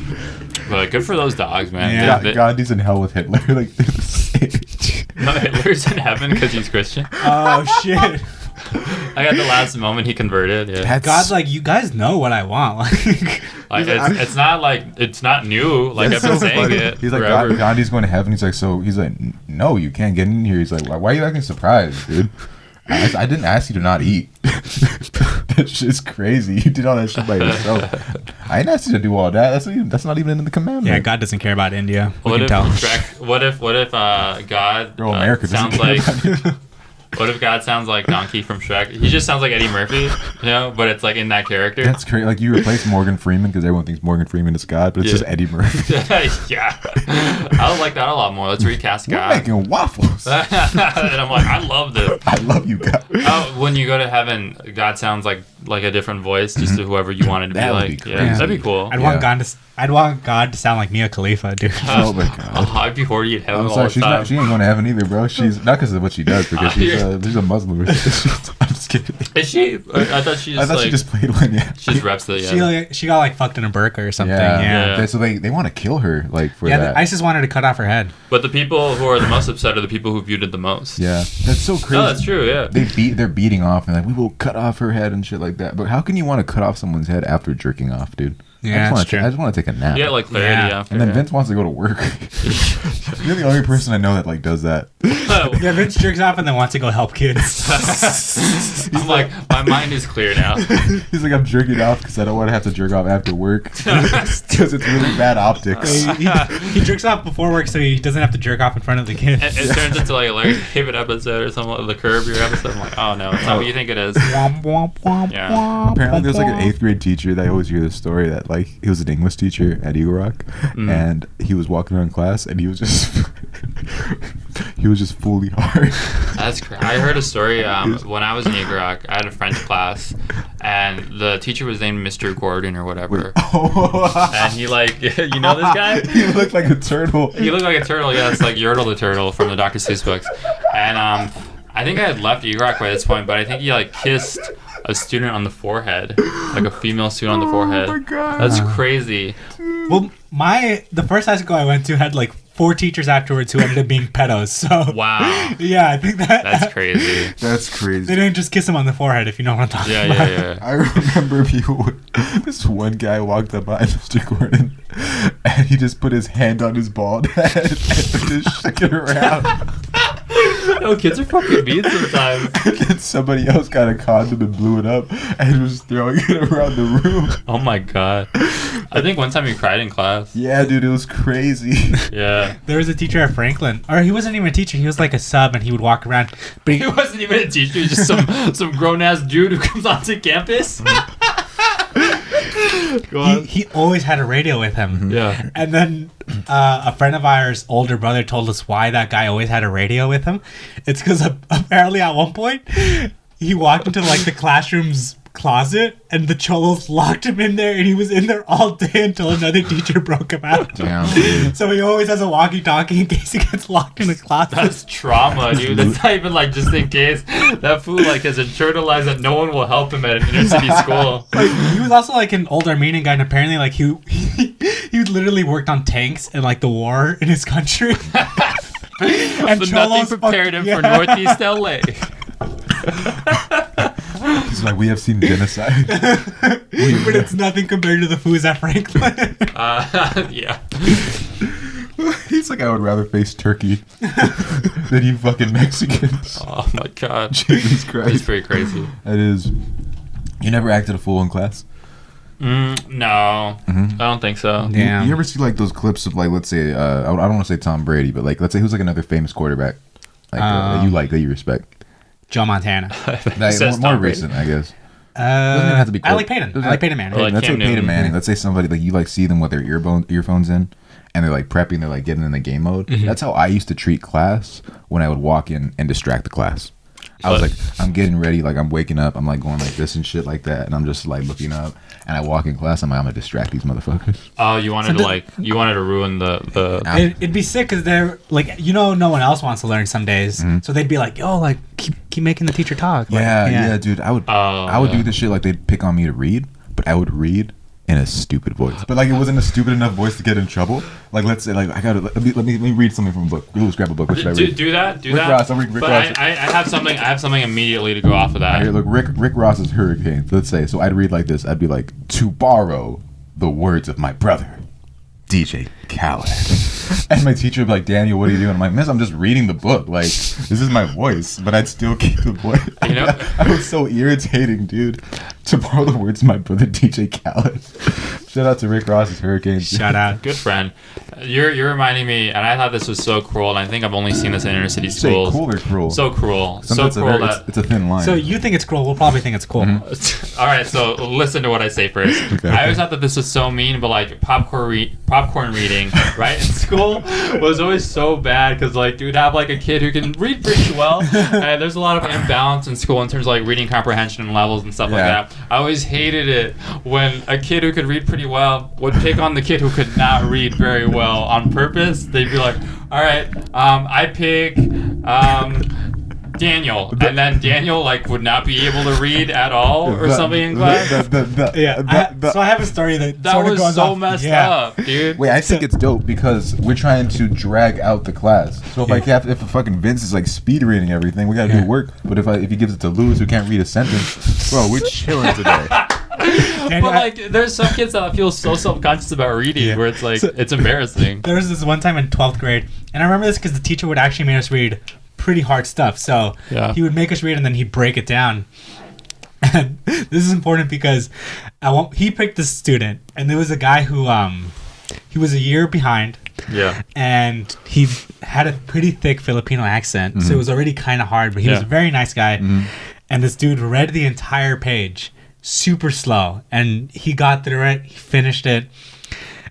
But good for those dogs, man. Yeah. Gandhi's in hell with Hitler. Like, they're the same. No, Hitler's in heaven because he's Christian. Oh shit! I got the last moment he converted. Yeah. God's like, you guys know what I want. Like, Like it's not like it's not new. Like I've That's been so saying funny. it He's like, forever. Gandhi's going to heaven. He's like, no, you can't get in here. He's like, why are you acting surprised, dude? I didn't ask you to not eat. That shit's crazy. You did all that shit by yourself. I didn't ask you to do all that. That's not even in the commandment. yeah, God doesn't care about India. We What can if tell. what if God Girl, America doesn't sounds care like about you. what if God sounds like Donkey from Shrek? He just sounds like Eddie Murphy, you know, but it's like in that character. That's crazy. Like, you replace Morgan Freeman because everyone thinks Morgan Freeman is God, but it's Yeah. just Eddie Murphy. Yeah, I would like that a lot more. Let's recast We're God. making waffles. And I'm like, I love this. I love you, God. When you go to heaven, God sounds like a different voice, just to whoever you wanted to That be would like. be Yeah, crazy. that'd be cool. I'd want God to sound like Mia Khalifa, dude. Oh my God. Oh, I'd be horny at heaven I'm all sorry, the time. she ain't going to heaven either, bro. She's not because of what she does, because she's a Muslim. Or something. I'm just kidding. Is she? I thought she just she just played one. Yeah. She just reps it. Yeah. She got like fucked in a burqa or something. Yeah. Yeah. So they want to kill her like for Yeah, that. ISIS wanted to cut off her head. But the people who are the most upset are the people who viewed it the most. Yeah, that's so crazy. No, that's true. Yeah. They're beating off and like, we will cut off her head and shit like that. But how can you want to cut off someone's head after jerking off, dude? Yeah, I just want to take a nap. Yeah, like clarity Yeah. after. And then yeah. Vince wants to go to work. You're the only person I know that like does that. Yeah, Vince jerks off and then wants to go help kids. I'm like, my mind is clear now. He's like, I'm jerking off because I don't want to have to jerk off after work because it's really bad optics. He jerks off before work so he doesn't have to jerk off in front of the kids. It turns into like a Larry David episode or something like the Curb Your episode. I'm like, oh no, it's not what you think it is. Yeah. Apparently, there's like an 8th grade teacher that I always hear this story that like he was an English teacher at Eagle Rock, and he was walking around class and he was just fully hard. That's crazy. I heard a story when I was in Eagle Rock. I had a French class, and the teacher was named Mr. Gordon or whatever. And he like, you know this guy? He looked like a turtle. He looked like a turtle. Yeah, it's like Yertle the turtle from the Dr. Seuss books. And I think I had left Eagle Rock by this point, but I think he like kissed a student on the forehead, like a female student on the forehead. Oh my god, that's crazy. Well, the first high school I went to had like 4 teachers afterwards who ended up being pedos. So Wow. yeah, I think That's crazy. That's They crazy. didn't just kiss him on the forehead, if you know what I'm talking about. Yeah. I remember this one guy walked up behind Mr. Gordon and he just put his hand on his bald head and just shook it around. No, kids are fucking mean sometimes. And then somebody else got a condom and blew it up and was throwing it around the room. Oh my god. I think one time he cried in class. Yeah, dude, it was crazy. Yeah. There was a teacher at Franklin, or he wasn't even a teacher. He was like a sub, and he would walk around. But He wasn't even a teacher, he was just some grown ass dude who comes onto campus. Go on. he always had a radio with him. Yeah. And then a friend of ours' older brother told us why that guy always had a radio with him. It's because apparently at one point he walked into like the classroom's closet and the cholos locked him in there and he was in there all day until another teacher broke him out. Damn, dude. So he always has a walkie-talkie in case he gets locked in a closet. That's trauma, dude. That's not even like just in case. That fool like has internalized that no one will help him at an inner city school. Like, he was also like an old Armenian guy, and apparently like he literally worked on tanks in like the war in his country. And So cholos nothing prepared him for Northeast LA. He's like, we have seen genocide. But it's nothing compared to the foods at Franklin. Yeah. He's like, I would rather face Turkey than you fucking Mexicans. Oh my god. Jesus Christ. It's pretty crazy. It is. You never acted a fool in class? No, I don't think so. Yeah. You ever see like those clips of like, let's say, I don't want to say Tom Brady, but like, let's say who's like another famous quarterback that you respect? Joe Montana. Like, Says more Tom Brady. recent, I guess. Doesn't even have to be I like Peyton. I like Peyton Manning. Or like Let's say Cam Peyton Newton. Manning. Let's say somebody like you like see them with their earphones in, and they're like prepping. They're like getting in the game mode. That's how I used to treat class when I would walk in and distract the class. I was like, I'm getting ready, like I'm waking up, I'm like going like this and shit like that, and I'm just like looking up, and I walk in class, I'm like, I'm gonna distract these motherfuckers. Oh, you wanted to ruin the. It'd be sick because they're like, no one else wants to learn some days, so they'd be like, yo, like keep making the teacher talk. Like, Yeah, dude, I would do this shit like they'd pick on me to read, but I would read in a stupid voice, but like it wasn't a stupid enough voice to get in trouble. Like let's say like I gotta let me read something from a book. Let's grab a book. What should I read? Do that. Rick Ross. I'll read Rick but Ross. I have something. I have something immediately to go off of that. Here, look, Rick Ross's Hurricane. Let's say, so I'd read like this. I'd be like, to borrow the words of my brother, DJ Khaled. And my teacher would be like, Daniel, what are you doing? I'm like, miss, I'm just reading the book. Like, this is my voice. But I'd still keep the voice. You know? I was so irritating, dude. To borrow the words of my brother, DJ Khaled. Shout out to Rick Ross's Hurricane. Shout out. Good friend. You're reminding me, and I thought this was so cruel, and I think I've only seen this in inner city schools. Say cool or cruel? So cruel. Sometimes so cruel that. it's a thin line. So you think it's cool? We'll probably think it's cool. All right, so listen to what I say first. Okay. I always thought that this was so mean, but like popcorn reading, right, in school was always so bad because like you'd have like a kid who can read pretty well, and there's a lot of imbalance in school in terms of like reading comprehension and levels and stuff like Yeah. that. I always hated it when a kid who could read pretty well would pick on the kid who could not read very well on purpose. They'd be like, all right, I pick Daniel, and then Daniel like would not be able to read at all or something in class. So I have a story that That sort of was goes so off. messed up, dude. Wait, I think it's dope because we're trying to drag out the class. So if if a fucking Vince is like speed reading everything, we gotta do work. But if he gives it to Lewis who can't read a sentence, bro, we're chilling today. But like, there's some kids that feel so self-conscious about reading where it's like it's embarrassing. There was this one time in 12th grade, and I remember this because the teacher would actually make us read pretty hard stuff. So he would make us read and then he'd break it down. And this is important because he picked this student, and there was a guy who he was a year behind. Yeah. And he had a pretty thick Filipino accent, so it was already kind of hard, but he was a very nice guy. And this dude read the entire page super slow, and he got through it, he finished it,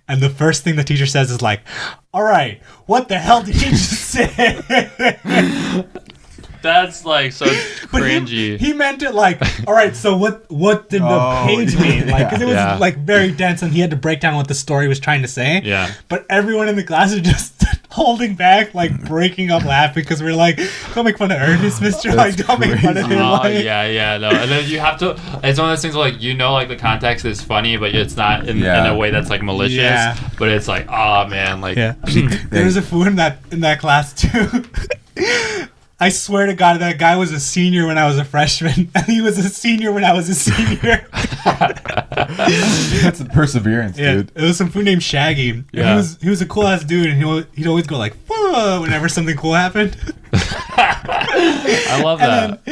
and the first thing the teacher says is like, all right, what the hell did he just say? That's like so cringy. He meant it like, all right, so what did the page mean? Like, 'cause it was like very dense, and he had to break down what the story was trying to say. Yeah. But everyone in the class is just holding back, like breaking up laughing because we're like, don't make fun of Ernest, mister. Like, don't make fun of him. Oh, Like, no. And then you have to. It's one of those things where, like, like the context is funny, but it's not in a way that's like malicious. Yeah. But it's like, oh man, like. Yeah. There was a fool in that class too. I swear to God, that guy was a senior when I was a freshman, and he was a senior when I was a senior. That's the perseverance, dude. It was some fool named Shaggy. Yeah. He was a cool ass dude, and he'd always go like, whoa, whenever something cool happened. I love that.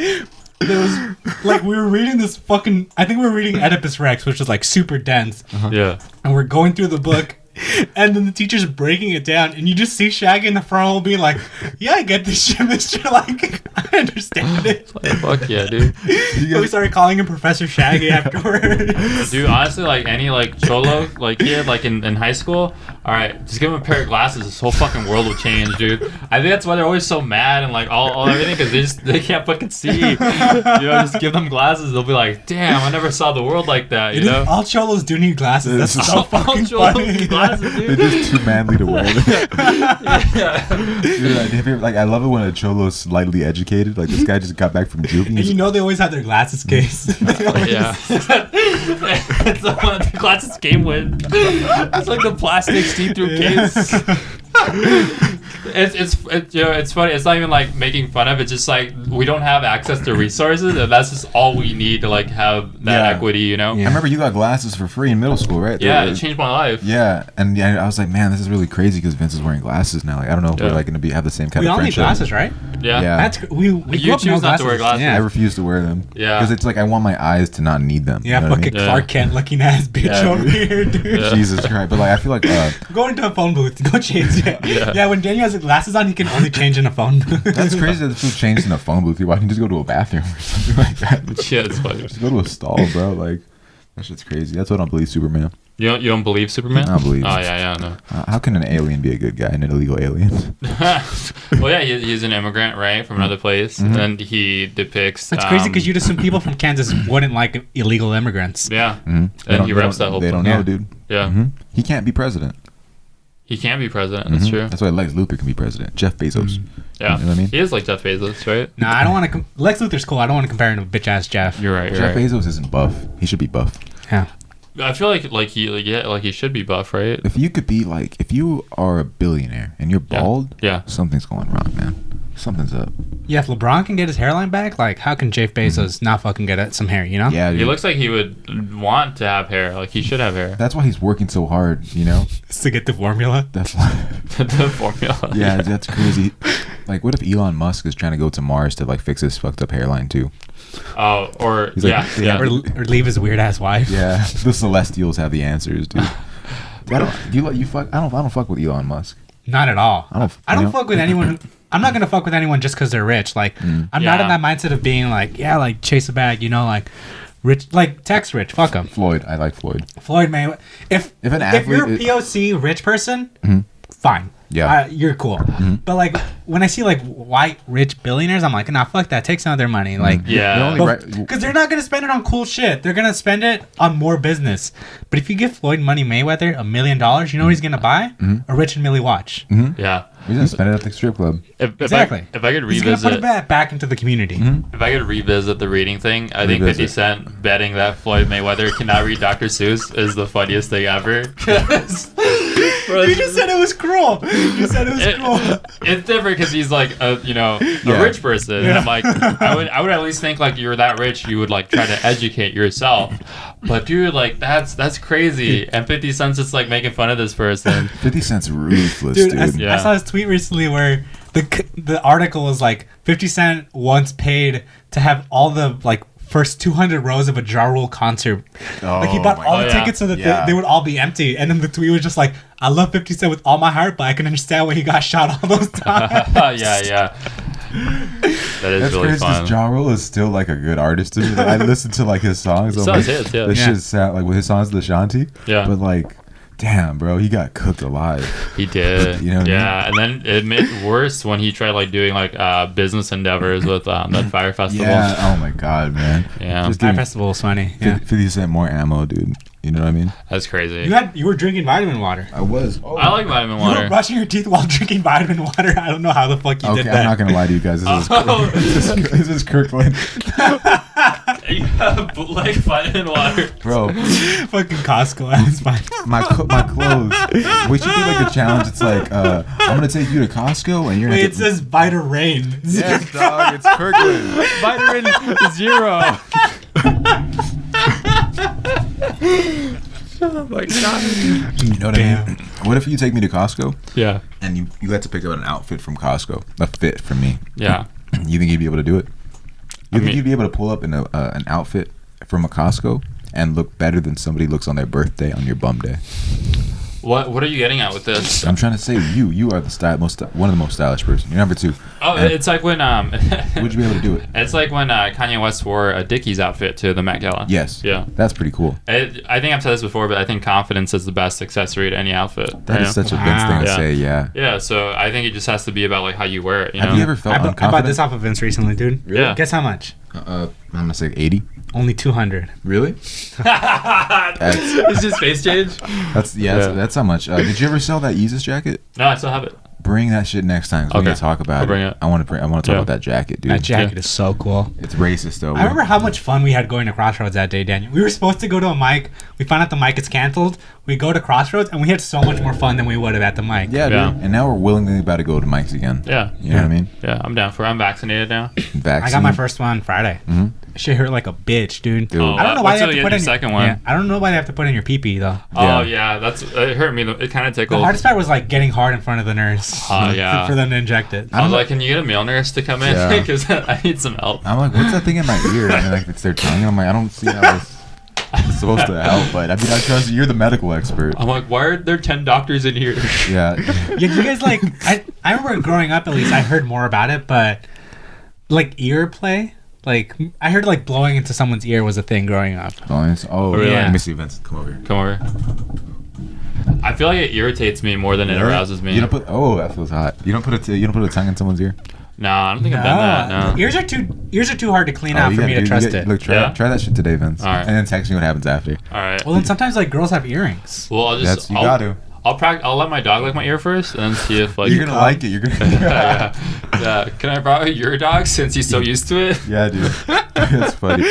There was like we were reading this fucking. I think we were reading Oedipus Rex, which was like super dense. Yeah. And we're going through the book. And then the teacher's breaking it down, and you just see Shaggy in the front row being like, "Yeah, I get this shit, Mister. Like, I understand it." Like, fuck yeah, dude. So we started calling him Professor Shaggy afterwards. Dude, honestly, like any like cholo like kid like in high school, all right, just give him a pair of glasses. This whole fucking world will change, dude. I think that's why they're always so mad and like all everything because they can't fucking see. Just give them glasses. They'll be like, "Damn, I never saw the world like that." You know, all cholos do need glasses. That's so fucking funny. Glasses, dude. They're just too manly to wear them. Dude, have you ever, like, I love it when a cholo's slightly educated. Like, this guy just got back from juvie. And you know they always have their glasses case. Yeah. It's the one the glasses came with. It's like the plastic see-through case. It's funny. It's not even like making fun of it. It's just like we don't have access to resources, and that's just all we need to like have that equity. You know. I remember you got glasses for free in middle school, right? Yeah, it changed my life. Yeah, and I was like, man, this is really crazy because Vince is wearing glasses now. Like, I don't know if we're like going to have the same kind we of. all need friendship. glasses, right? Yeah. That's we You choose not to wear glasses. Yeah. I refuse to wear them. Yeah. Because it's like I want my eyes to not need them. Yeah, you know fucking what Clark Kent looking ass bitch over here, dude. I mean? Jesus Christ! But like, I feel like go into a phone booth. Go change it. Yeah, when Daniel has the glasses on, he can only change in a phone booth. that's crazy that this food changed in a phone booth. Why can't you just go to a bathroom or something like that? Yeah, it's funny. Just go to a stall, bro. Like, that shit's crazy. That's why I don't believe Superman. You don't believe Superman? I don't believe. Oh yeah, no. How can an alien be a good guy, an illegal alien? Well, yeah, he's an immigrant, right, from another place, and he depicts. That's crazy because you'd assume people from Kansas wouldn't like illegal immigrants. Yeah, and he reps that whole. They don't know, dude. Yeah, he can't be president. He can be president. That's true. That's why Lex Luthor can be president. Jeff Bezos. Yeah, you know what I mean? He is like Jeff Bezos, right? Nah, I don't want to. Lex Luthor's cool. I don't want to compare him to bitch ass Jeff. You're right. Jeff Bezos isn't buff. He should be buff. Yeah. I feel like he should be buff, right? If you are a billionaire and you're bald, something's going wrong, man. Something's up. Yeah, if LeBron can get his hairline back, like, how can Jeff Bezos not fucking get some hair, you know? Yeah, dude. He looks like he would want to have hair. Like, he should have hair. That's why he's working so hard, you know? It's to get the formula. That's why. The formula. Yeah, that's crazy. Like, what if Elon Musk is trying to go to Mars to, like, fix his fucked up hairline, too? Oh, or, He's like, or leave his weird ass wife. Yeah, the Celestials have the answers, dude. I don't fuck with Elon Musk. Not at all. I don't fuck with anyone. I'm not gonna fuck with anyone just because they're rich. Like, I'm not in that mindset of being like, like chase a bag, you know, like rich, like tax rich. Fuck them. Floyd, I like Floyd. Floyd, man. If you're a POC rich person, fine. Yeah, you're cool. But like when I see like white rich billionaires, I'm like, nah, fuck that. Take some of their money. Like, because they're not gonna spend it on cool shit. They're gonna spend it on more business. But if you give Floyd Money Mayweather $1 million, you know what he's gonna buy? A Rich and Millie watch. Yeah. He's gonna spend it at the strip club. Exactly. If I could He's gonna revisit, put it back into the community. Mm-hmm. if I could revisit the reading thing, I think 50 Cent betting that Floyd Mayweather cannot read Dr. Seuss is the funniest thing ever. You just said it was cruel. You said it was cruel. It's different because he's like a rich person. And I'm like, I would at least think like you're that rich, you would like try to educate yourself. But dude, like that's crazy. And 50 Cent's just like making fun of this person. 50 Cent's ruthless, dude. I saw this tweet recently where the article was like 50 Cent once paid to have all the like first 200 rows of a Ja Rule concert. Like he bought all the tickets so that they would all be empty. And then the tweet was just like, I love 50 Cent with all my heart, but I can understand why he got shot all those times. Yeah. That's really crazy fun. Ja Rule is still like a good artist to me. Like, I listen to like his songs. Still has hits, yeah. This shit's sad, like with his songs, the Shanti. Yeah. But like, damn, bro, he got cooked alive. He did. You know what I mean? And then it made it worse when he tried like doing like business endeavors with that Fire Festival. Yeah. Oh my god, man. Yeah. Just Fire giving Festival was funny. Yeah. 50 Cent more ammo, dude. You know what I mean? That's crazy. You were drinking vitamin water. I was. I like vitamin You were water. brushing your teeth while drinking vitamin water. I don't know how the fuck you did that. I'm not gonna lie to you guys. This is Kirkland, You have bootleg vitamin water. bro. Fucking Costco. That's fine. My clothes. We should do like a challenge. It's like I'm gonna take you to Costco and you're. Wait, it says Vita Rain. Yes, dog. It's Kirkland. Vitamin 0. Oh my god. You know what I mean? What if you take me to Costco Yeah. and you had to pick up an outfit from Costco, a fit for me? Yeah. You think you'd be able to do it? You think you'd be able to pull up in an outfit from a Costco and look better than somebody looks on their birthday on your bum day? What are you getting at with this? I'm trying to say you are the one of the most stylish person. You're number 2. Oh, And it's like when would you be able to do it? It's like when Kanye West wore a Dickies outfit to the Met Gala. Yes. Yeah. That's pretty cool. I think I've said this before, but I think confidence is the best accessory to any outfit. That is such a Vince thing to say. Yeah. Yeah, so I think it just has to be about like how you wear it. You know? Have you ever felt I unconfident? bought this off of Vince recently, dude. Really? Yeah. Guess how much? I'm gonna say 80. Only 200. Really? Is his face change? That's how much. Did you ever sell that Yeezus jacket? No, I still have it. Bring that shit next time. 'Cause we need to talk about I'll bring it. I want to talk about that jacket, dude. That jacket is so cool. It's racist though. I remember how much fun we had going to Crossroads that day, Daniel. We were supposed to go to a mic. We found out the mic is canceled. We go to Crossroads, and we had so much more fun than we would have at the mic. Yeah, dude. And now we're willingly about to go to mics again. Yeah. You know what I mean? Yeah, I'm down for it. I'm vaccinated now. I got my first one Friday. Mm-hmm. Shit hurt like a bitch, dude. Oh, I don't know why they have to you put get in your second one. Yeah, I don't know why they have to put in your pee-pee though. Oh yeah, it hurt me. It kind of The tickled. hardest part was like getting hard in front of the nurse. Oh yeah. For them to inject it. I was like, can you get a male nurse to come in? Yeah. Because I need some help. I'm like, what's that thing in my ear? And like, it's their tongue. I'm like, I don't see how it's supposed to help, but I mean, I trust you. You're the medical expert. I'm like, why are there 10 doctors in here? Yeah. Yeah, you guys like? I remember growing up, at least I heard more about it, but like ear play. Like, I heard like blowing into someone's ear was a thing growing up. Oh, really? Let me see, Vince. Come over. Come over. I feel like it irritates me more than it arouses me. You don't put. Oh, that feels hot. You don't put a tongue in someone's ear. No, I don't think I've done that. No. Ears are too hard to clean out for me to trust it. Look, try that shit today, Vince. All right. And then text me what happens after. All right. Well, then sometimes like girls have earrings. Well, You got to. I'll let my dog lick my ear first, and then see if like You're gonna like it. You're gonna. yeah. Can I borrow your dog since he's so used to it? Yeah, dude. That's funny.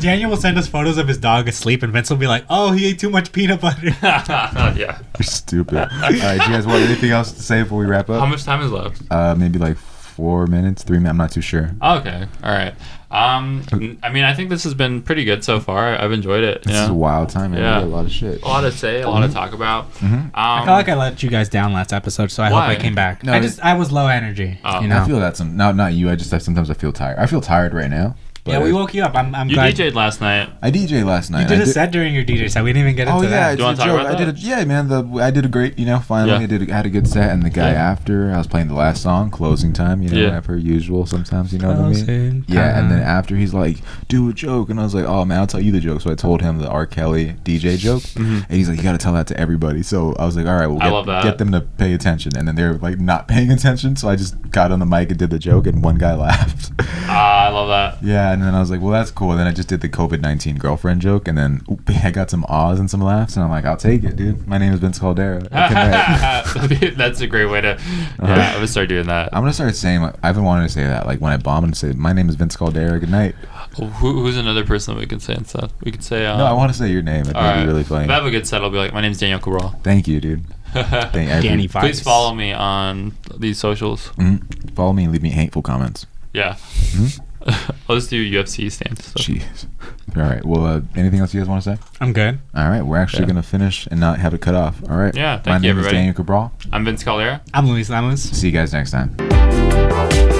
Daniel will send us photos of his dog asleep, and Vince will be like, "Oh, he ate too much peanut butter." Yeah. You're stupid. All right, do you guys want anything else to say before we wrap up? How much time is left? Maybe like 4 minutes, 3 minutes. I'm not too sure. Oh, okay. All right. I mean, I think this has been pretty good so far. I've enjoyed it. This is a wild time, man. Yeah. We got a lot of shit. A lot to say, a lot to talk about. I felt like I let you guys down last episode, so I Why? hope I came back. No, I was low energy. Oh. You know. I feel that not you. Sometimes I feel tired. I feel tired right now. Yeah, we woke you up. I'm You glad. DJ'd last night. I DJ'd last night. You did I a set during your DJ set. We didn't even get into Oh yeah, that. Do you wanna talk about that? Yeah, man. I did a great. Finally, Yeah. had a good set, and the guy after I was playing the last song, closing time. Yeah. Per usual. Sometimes, you know what I mean. Closing Yeah, and then time. after he's like, do a joke, and I was like, oh man, I'll tell you the joke. So I told him the R. Kelly DJ joke, and he's like, you got to tell that to everybody. So I was like, all right, I love that. get them to pay attention, and then they're like not paying attention. So I just got on the mic and did the joke, and one guy laughed. love that. Yeah, and then I was like, well, that's cool. And then I just did the COVID-19 girlfriend joke, and then I got some ahs and some laughs, and I'm like, I'll take it, dude. My name is Vince Caldera. I can write. That's a great way to. Yeah, I'm gonna start doing that. I'm gonna start saying. I've been wanting to say that. Like when I bomb, and say, my name is Vince Caldera. Good night. Who's another person that we can say instead? We could say. No, I want to say your name. It'd be really funny. If I have a good set, I'll be like, my name's Daniel Cabral. Thank you, dude. Danny Fox. Please follow me on these socials. Mm-hmm. Follow me and leave me hateful comments. Yeah. Mm-hmm. I'll just do UFC stance stuff. Jeez. All right. Well, anything else you guys want to say? I'm good. All right. We're actually going to finish and not have it cut off. All right. Yeah. My Thank you, name is everybody. Daniel Cabral. I'm Vince Caldera. I'm Luis Lemus. See you guys next time.